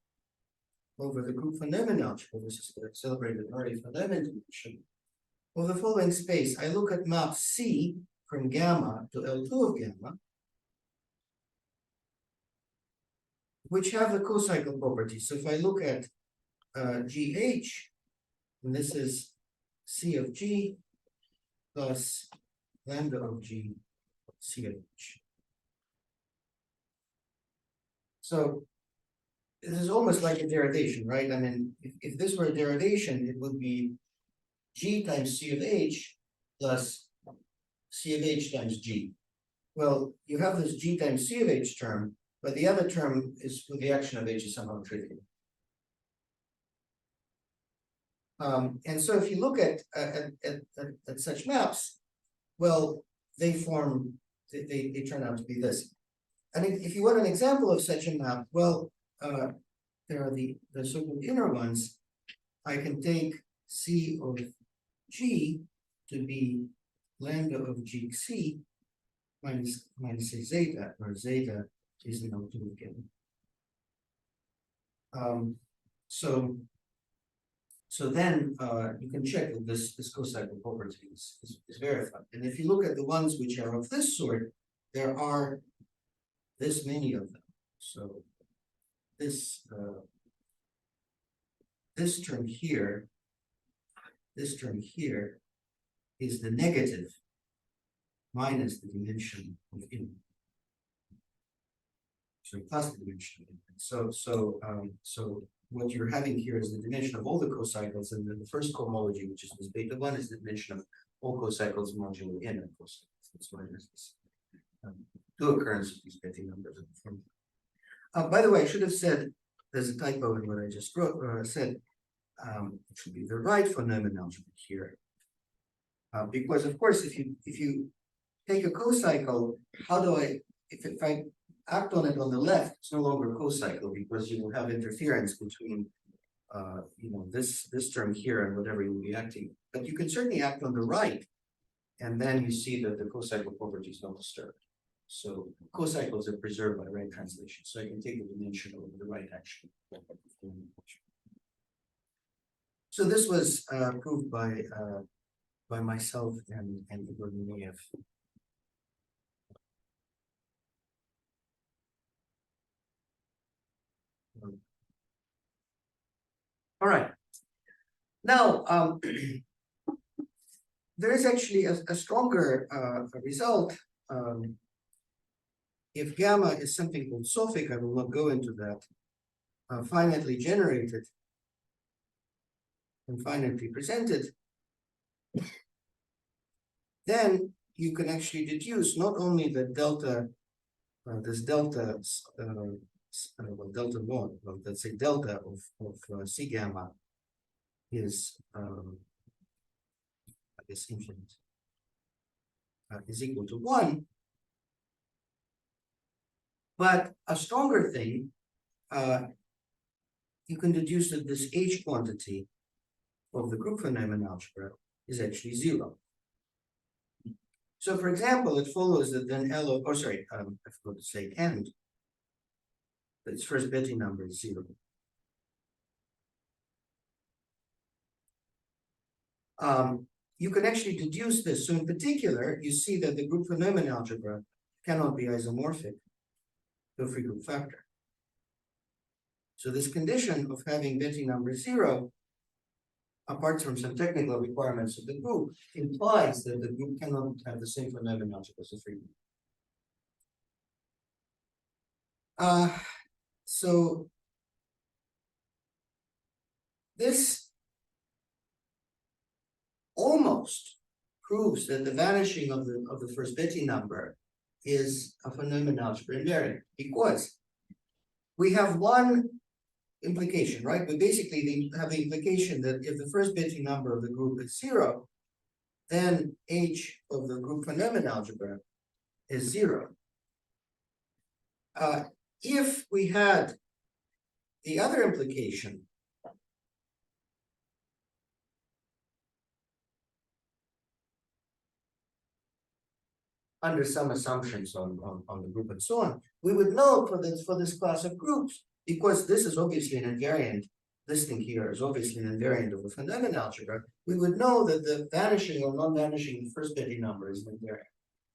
over the group phenomenon algebra. This is the celebrated Murray phenomenon dimension of the following space. I look at map C from gamma to L2 of gamma, which have the cocycle property. So if I look at GH, and this is C of G plus lambda of G C of H. So this is almost like a derivation, right? I mean, if this were a derivation, it would be G times C of H plus C of H times G. Well, you have this G times C of H term, but the other term is with the action of H is somehow trivial. And so if you look at such maps, well, they turn out to be this. And if you want an example of such a map, well, there are the so-called inner ones. I can take C of G to be lambda of GC minus a zeta, where zeta is an L2 again. So then you can check that this cocycle property is verified. And if you look at the ones which are of this sort, there are this many of them. So this this term here is the negative minus the dimension of in. So plus the dimension of in. So what you're having here is the dimension of all the cocycles, and then the first cohomology, which is this beta one, is the dimension of all cocycles modulo n of cocycles. That's why there's this two occurrence of these Betty numbers in the formula. By the way, I should have said there's a typo in what I just wrote. Said it should be the right von Neumann algebra here, because of course, if you take a cocycle, how do I if I act on it on the left, it's no longer a cocycle because you will have interference between this term here and whatever you'll be acting. But you can certainly act on the right, and then you see that the cocycle property is not disturbed. So cocycles are preserved by right translation. So I can take the dimension over the right action. So this was proved by myself and Igor Mineyev. All right. Now, there is actually a stronger result. If gamma is something called sophic, I will not go into that, finitely generated and finitely presented, then you can actually deduce not only the delta, this delta, well, delta mod, well, let's say delta of C gamma is, I guess, infinite, is equal to 1. But a stronger thing, you can deduce that this H quantity of the group von Neumann algebra is actually 0. So, for example, it follows that then L of, I forgot to say and, that its first Betty number is 0. You can actually deduce this. So, in particular, you see that the group von Neumann algebra cannot be isomorphic to a free group factor. So this condition of having Betty number 0, apart from some technical requirements of the group, implies that the group cannot have the same von Neumann algebra as a free group. So this almost proves that the vanishing of the first Betty number is a von Neumann algebra invariant, because we have one implication, right? We basically have the implication that if the first Betty number of the group is 0, then H of the group von Neumann algebra is 0. If we had the other implication, under some assumptions on the group and so on, we would know for this class of groups, because this is obviously an invariant, this thing here is obviously an invariant of the von Neumann algebra, we would know that the vanishing or non-vanishing of the first Betty number is an invariant.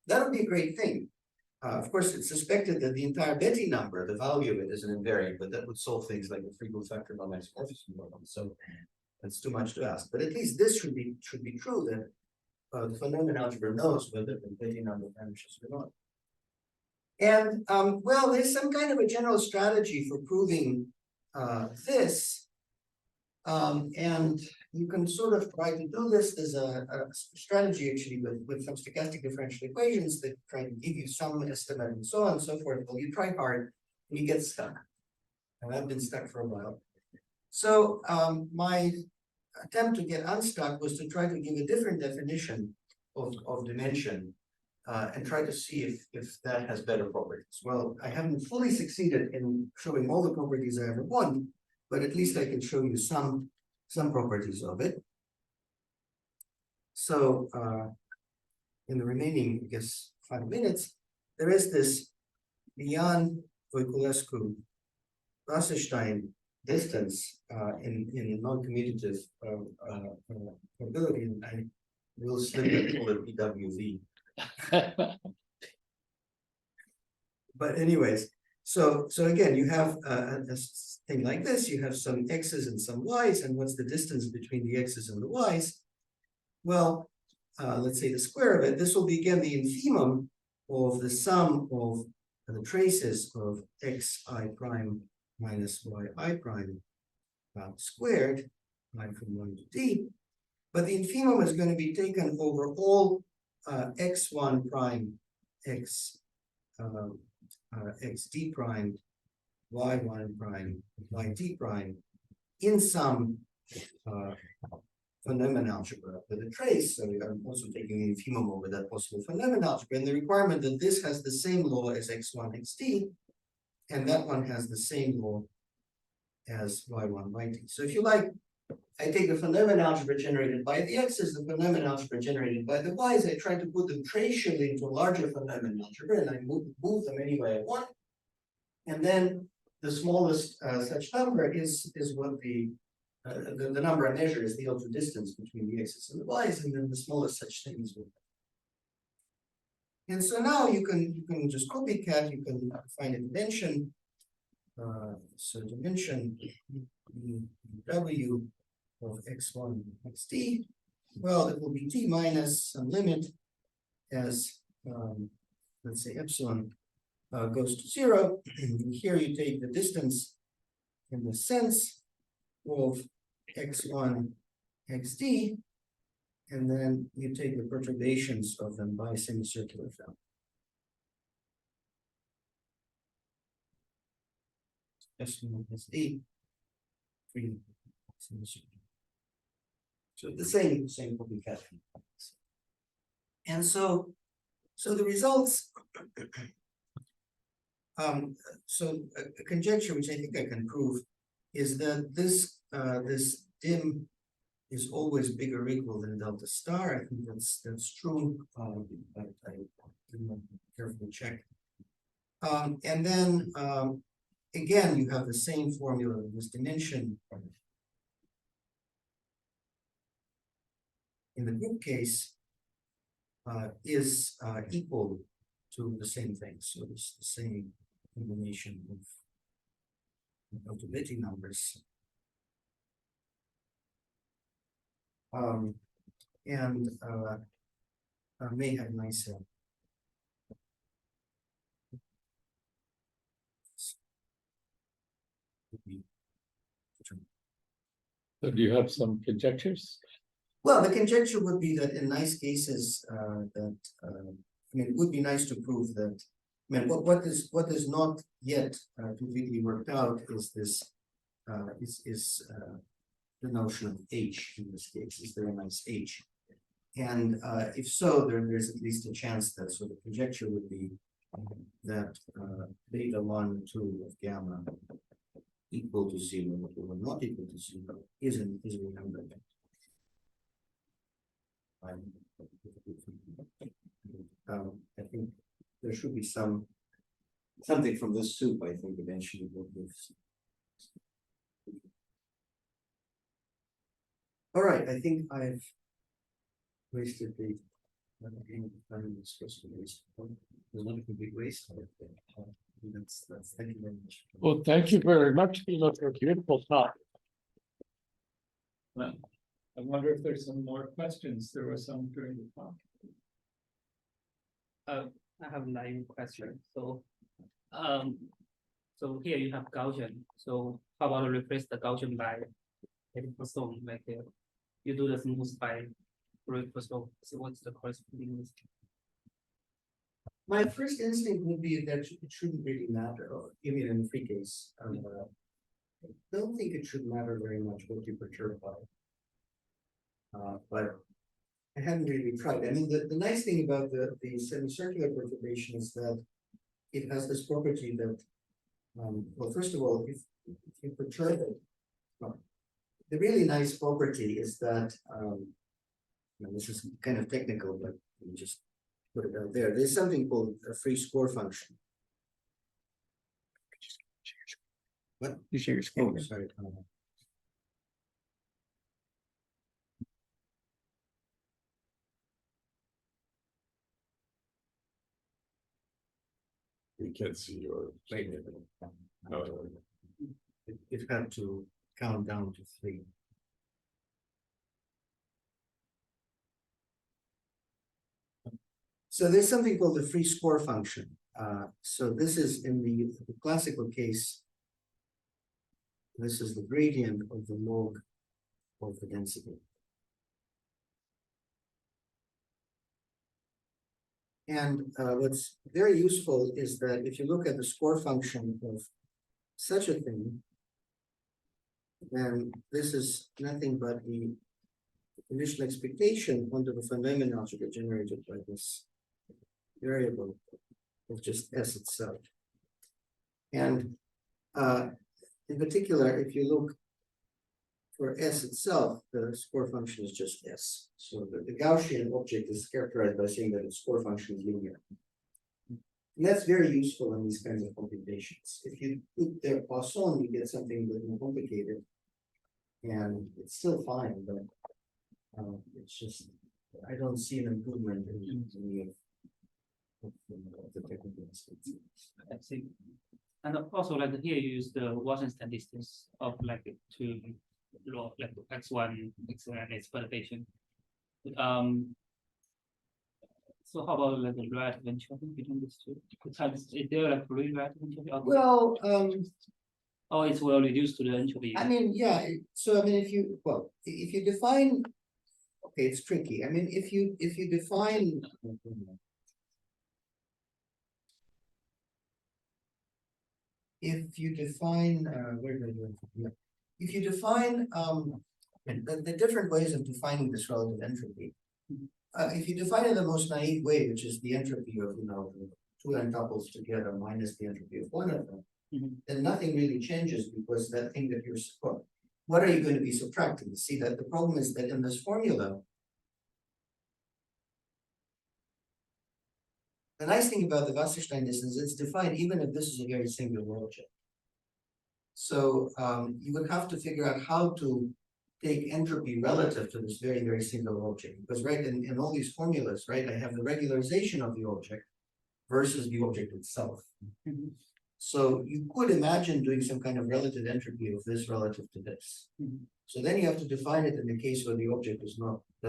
That would be a great thing. Of course, it's suspected that the entire Betty number, the value of it, is an invariant, but that would solve things like the free group factor non-isomorphism problem. So that's too much to ask. But at least this should be true, that the von Neumann algebra knows whether the Betty number vanishes or not. And well, there's some kind of a general strategy for proving this. And you can sort of try to do this. There's a strategy actually with some stochastic differential equations that try to give you some estimate and so on and so forth. Well, you try hard and you get stuck. And I've been stuck for a while. So my attempt to get unstuck was to try to give a different definition of dimension and try to see if that has better properties. Well, I haven't fully succeeded in showing all the properties I ever want, but at least I can show you some properties of it. So in the remaining, I guess, 5 minutes, there is this Biane Voiculescu Wasserstein distance in non-commutative probability, and I will slip and call it BWV. But anyways, so again, you have a thing like this, you have some x's and some y's, and what's the distance between the x's and the y's? Well, let's say the square of it, this will be again the infimum of the sum of the traces of xi prime minus yi prime squared, I from 1 to d. But the infimum is going to be taken over all x1 prime, xd prime, y1 prime, yd prime in some Phenomenon algebra with a trace. So I'm also taking the infimum over that possible Phenomenon algebra, and the requirement that this has the same law as x1, xd, and that one has the same law as y1, yd. So if you like, I take the Phenomenon algebra generated by the x's, the Phenomenon algebra generated by the y's, I try to put them tracially into a larger Phenomenon algebra, and I move them any way I want. And then the smallest such number is what the number I measure is the ultra distance between the x's and the y's, and then the smallest such thing is 1. And so now you can just copycat, you can find a dimension. So dimension w of x1 xd, well, it will be t minus some limit as let's say epsilon goes to 0. Here you take the distance in the sense of x1 xd, and then you take the perturbations of them by semicircular family. S1 sd, 3 semicircular. So the same publication. And so the results, so a conjecture which I think I can prove is that this dim is always bigger or equal than delta star. I think that's true, but I didn't carefully check. And then again, you have the same formula, this dimension. In the group case, is equal to the same thing. So it's the same combination of notability numbers. And may have nice So do you have some conjectures? well, the conjecture would be that in nice cases, that I mean, it would be nice to prove that. I mean, what is not yet completely worked out is this the notion of H in this case. Is there a nice H? And if so, there's at least a chance that so the conjecture would be that beta 1, 2 of gamma equal to 0 or not equal to 0 is a number. I think there should be something from this soup. I think eventually will give. All right, I think I've wasted the time was supposed to waste. There's not a complete waste. That's thank you very much. Well, thank you very much, Kilo, for a beautiful talk. Well, I wonder if there's some more questions. There were some during the talk. I have a live question. So here you have Gaussian. So how about replace the Gaussian by Poisson? Like you do the smooth by Poisson. So what's the corresponding list? My first instinct would be that it shouldn't really matter, or even in the free case. I don't think it should matter very much what you perturb by. But I haven't really tried. I mean, the nice thing about the semicircular perturbation is that it has this property that, well, first of all, if you perturb it, the really nice property is that, this is kind of technical, but let me just put it out there. There's something called a free score function. What? You share your Oh, screen. sorry. we can't see your. Wait. It's got to count down to 3. So there's something called the free score function. So this is in the classical case. This is the gradient of the log of the density. And what's very useful is that if you look at the score function of such a thing, then this is nothing but the initial expectation under the phenomenon to get generated by this variable of just S itself. And in particular, if you look for S itself, the score function is just S. So the Gaussian object is characterized by saying that its score function is linear. And that's very useful in these kinds of computations. If you put their Poisson, you get something a bit more complicated. And it's still fine, but it's just, I don't see an improvement in any of the technical aspects. I see. And also, like here, you use the Wasserstein distance of like to log like x1, x2, and its perturbation. So how about like the relative entropy between these two? Is there like real relative entropy? Well, Oh, it's well reduced to the entropy. I mean, yeah, so I mean, if you define, okay, it's tricky. I mean, if you define, where did I go? Yeah. If you define the different ways of defining this relative entropy, if you define it the most naive way, which is the entropy of the 2 n tuples together minus the entropy of one of them, then nothing really changes because that thing that you're what are you going to be subtracting? See that the problem is that in this formula, the nice thing about the Wasserstein distance is it's defined even if this is a very singular object. So you would have to figure out how to take entropy relative to this very, very singular object. Because right in all these formulas, right, I have the regularization of the object versus the object itself. So you could imagine doing some kind of relative entropy of this relative to this. So then you have to define it in the case where the object does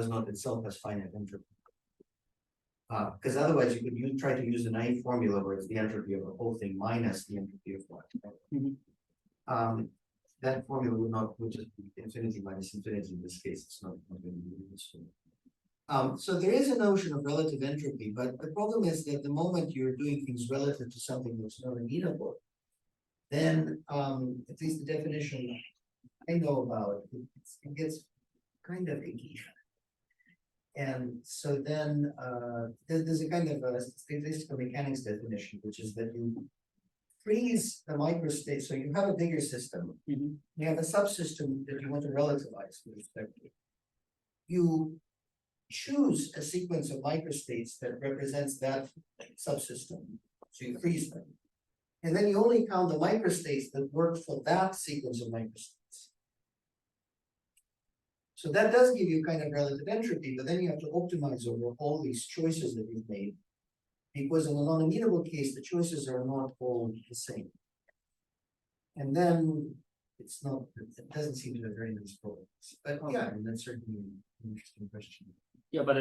not itself has finite entropy. Because otherwise you could try to use the naive formula where it's the entropy of the whole thing minus the entropy of one. That formula would just be infinity minus infinity in this case. It's not going to be useful. So there is a notion of relative entropy, but the problem is that the moment you're doing things relative to something that's not immutable, then at least the definition I know about, it gets kind of icky. And so then there's a kind of a statistical mechanics definition, which is that you freeze the microstate. So you have a bigger system. You have a subsystem that you want to relativize with respect to. You choose a sequence of microstates that represents that subsystem. So you freeze them. And then you only count the microstates that work for that sequence of microstates. So that does give you kind of relative entropy, but then you have to optimize over all these choices that you've made. Because in a non-immutable case, the choices are not all the same. And then it doesn't seem to have very nice problems. But yeah, and that's certainly an interesting question. Yeah, but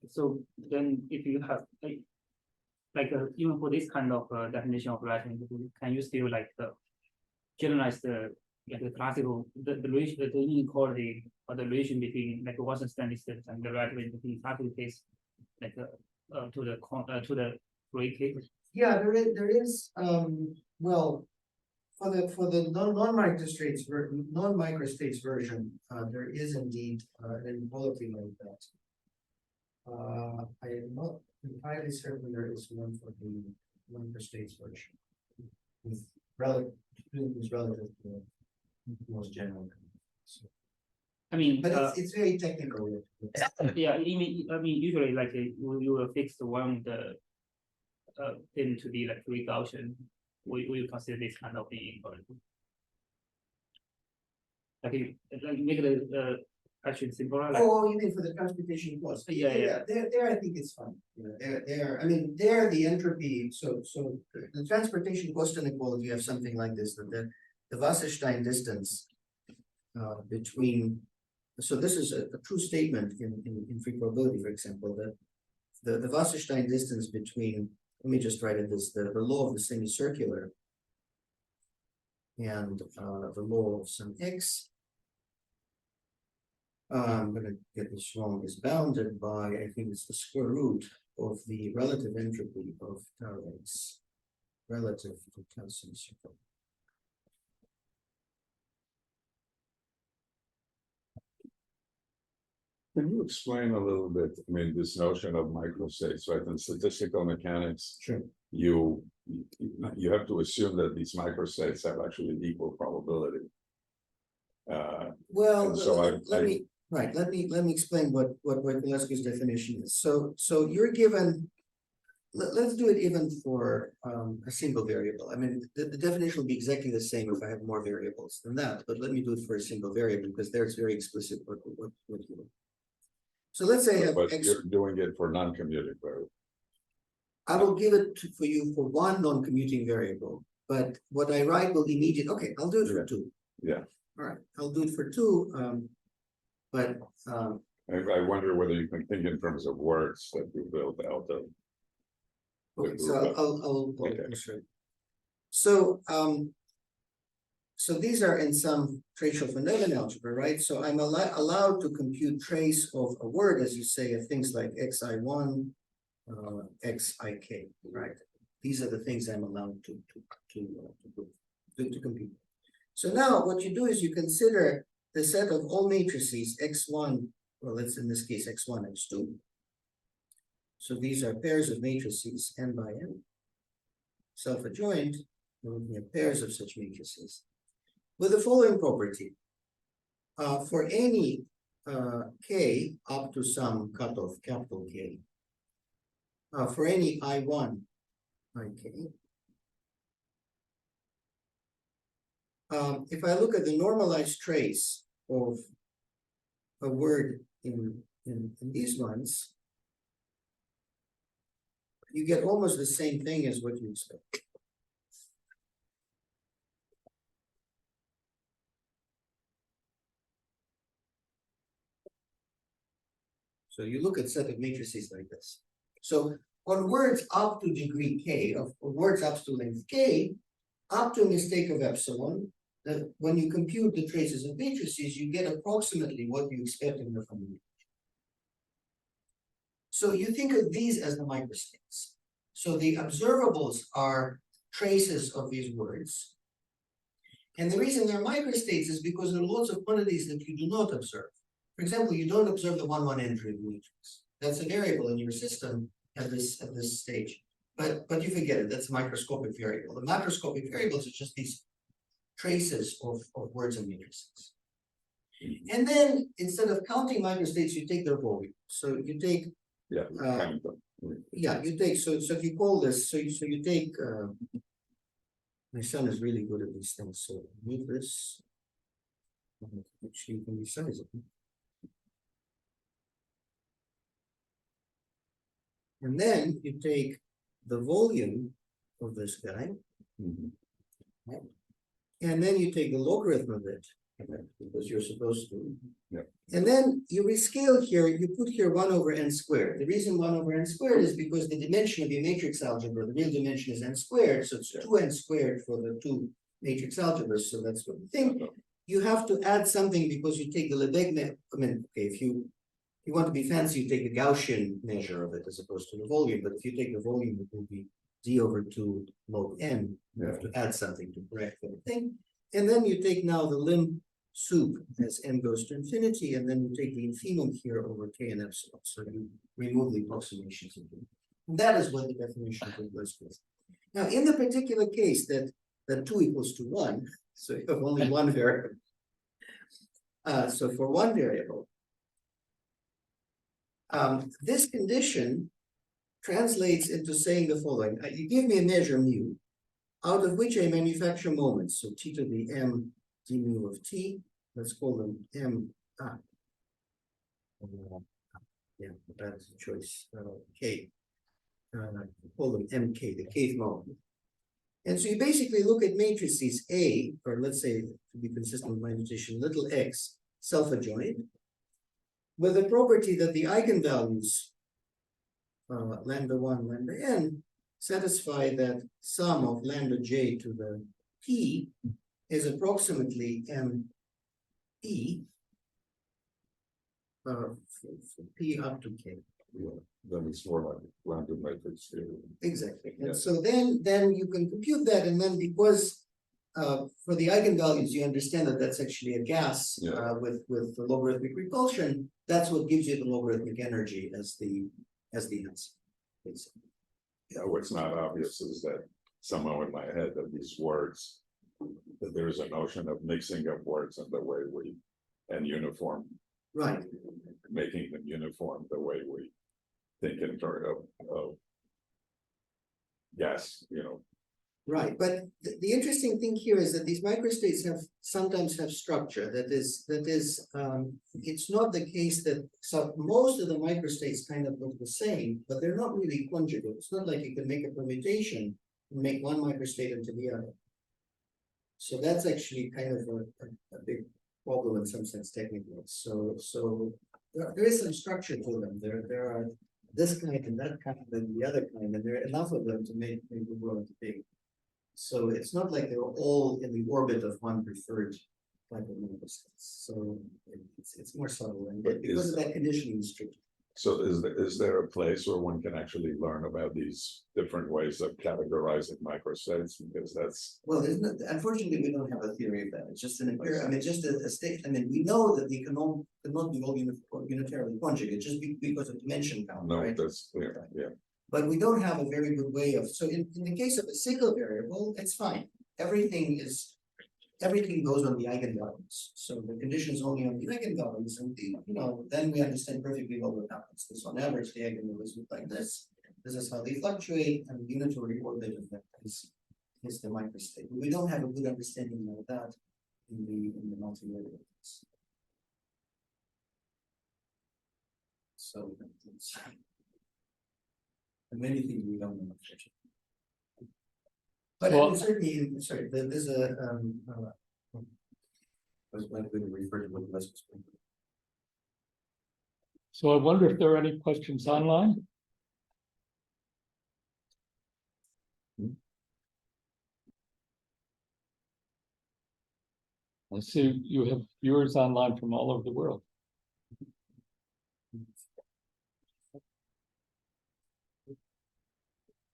so then if you have even for this kind of definition of relative entropy, can you still generalize the classical the relation, the inequality or the relation between like Wasserstein distance and the relative entropy in classical case to the Fourier case? Yeah, there is well, for the non-microstates version, there is indeed an inequality like that. I am not entirely certain there is one for the microstates version with relative to the most general. So, I mean, but it's very technical. yeah, I mean, usually you will fix the one thing to be like Fourier Gaussian. We consider this kind of inequality. Like make the actually simpler. Like, Oh, you mean for the transportation cost? Yeah. There, I think it's fine. You know, I mean, there, the entropy, so the transportation cost inequality, you have something like this, that the Wasserstein distance between, so this is a true statement in free probability, for example, that the Wasserstein distance between, let me just write it this, the law of the semicircular and the law of some x, I'm gonna get this wrong, is bounded by, I think it's the square root of the relative entropy of tau x relative to tau semicircle. Can you explain a little bit, I mean, this notion of microstates, right? In statistical mechanics, Sure. you have to assume that these microstates have actually equal probability. Well, And so let me explain what Voiculescu's definition is. So you're given, let's do it even for a single variable. I mean, the definition will be exactly the same if I have more variables than that, but let me do it for a single variable because there it's very explicit what you want. So let's say I have But x, you're doing it for non-commutative variable. I will give it for you for one non-commuting variable, but what I write will immediately, okay, I'll do it for two. Yeah. All right, I'll do it for two, but I wonder whether you can think in terms of words that you build out of. okay, so I'll Okay. illustrate. So so these are in some tracial von Neumann algebra, right? So I'm allowed to compute trace of a word, as you say, of things like xi1, xik, right? These are the things I'm allowed to compute. So now what you do is you consider the set of all matrices x1, well, let's in this case x1, x2. So these are pairs of matrices n by n, self-adjoint. We're looking at pairs of such matrices with the following property. For any k up to some cutoff, capital K, for any I1, ik, if I look at the normalized trace of a word in these ones, you get almost the same thing as what you expect. So you look at set of matrices like this. So on words up to degree k, of words up to length k, up to a mistake of epsilon, that when you compute the traces of matrices, you get approximately what you expect in the family. So you think of these as the microstates. So the observables are traces of these words. And the reason they're microstates is because there are lots of quantities that you do not observe. For example, you don't observe the 1-1 entry of the matrix. That's a variable in your system at this stage. But you forget it, that's a microscopic variable. The macroscopic variables are just these traces of words and matrices. And then instead of counting microstates, you take their volume. So you take you take so if you call this, so you take my son is really good at these things, so move this. Actually, you can resize it. And then you take the volume of this guy, right? And then you take the logarithm of it, because you're supposed to. Yeah. And then you rescale here, you put here 1 over n squared. The reason 1 over n squared is because the dimension of your matrix algebra, the real dimension is n squared, so it's 2n squared for the two matrix algebras, so that's what you think. You have to add something because you take the Lebesgue, I mean, okay, if you want to be fancy, you take a Gaussian measure of it as opposed to the volume, but if you take the volume, it will be d over 2 log n. You have to add something to correct the thing. And then you take now the lim sup as n goes to infinity, and then you take the infimum here over k and epsilon. So you remove the approximations. And that is what the definition of Voiculescu is. Now, in the particular case that 2 equals to 1, so you have only one variable. So for one variable, this condition translates into saying the following. You give me a measure mu, out of which I manufacture moments. So t to the m d mu of t, let's call them m Yeah, that's a choice, K. Call them MK, the kth mode. And so you basically look at matrices A, or let's say to be consistent with my notation, little x self-adjoint, with the property that the eigenvalues lambda 1, lambda n satisfy that sum of lambda j to the p is approximately m p for p up to k. Yeah, then it's more like lambda matrix theory. Exactly. And Yes. so then you can compute that, and then because for the eigenvalues, you understand that that's actually a gas Yeah. with the logarithmic repulsion. That's what gives you the logarithmic energy as the answer. Basically. Yeah, what's not obvious is that somehow in my head that these words, that there's a notion of mixing of words in the way we, and uniform, Right. making them uniform the way we think in terms of gas, you know. Right, but the interesting thing here is that these microstates sometimes have structure. That is, it's not the case that most of the microstates kind of look the same, but they're not really conjugate. It's not like you can make a permutation and make one microstate into the other. So that's actually kind of a big problem in some sense technically. So there is some structure to them. There are this kind and that kind and the other kind, and there are enough of them to make the world big. So it's not like they're all in the orbit of one preferred type of microstates. So it's more subtle, and But because of that conditioning is tricky. So is there a place where one can actually learn about these different ways of categorizing microstates? Because that's, Well, unfortunately, we don't have a theory of that. It's just an empirical, I mean, just a state. I mean, we know that they cannot be all unitarily conjugate just because of dimension count, no, right? that's clear, yeah. But we don't have a very good way of, so in the case of a single variable, it's fine. Everything goes on the eigenvalues. So the condition is only on the eigenvalues, and then we understand perfectly well what happens. So on average, the eigenvalues look like this. This is how they fluctuate, and the unitary orbit of that is the microstate. We don't have a good understanding of that in the multivariables. So it's many things we don't know. But I mean, certainly, sorry, there's a I was going to refer to what the rest was. So I wonder if there are any questions online? I see you have viewers online from all over the world.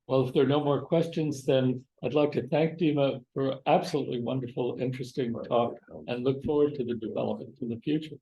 Well, if there are no more questions, then I'd like to thank Dima for absolutely wonderful, interesting talk, and look forward to the development in the future.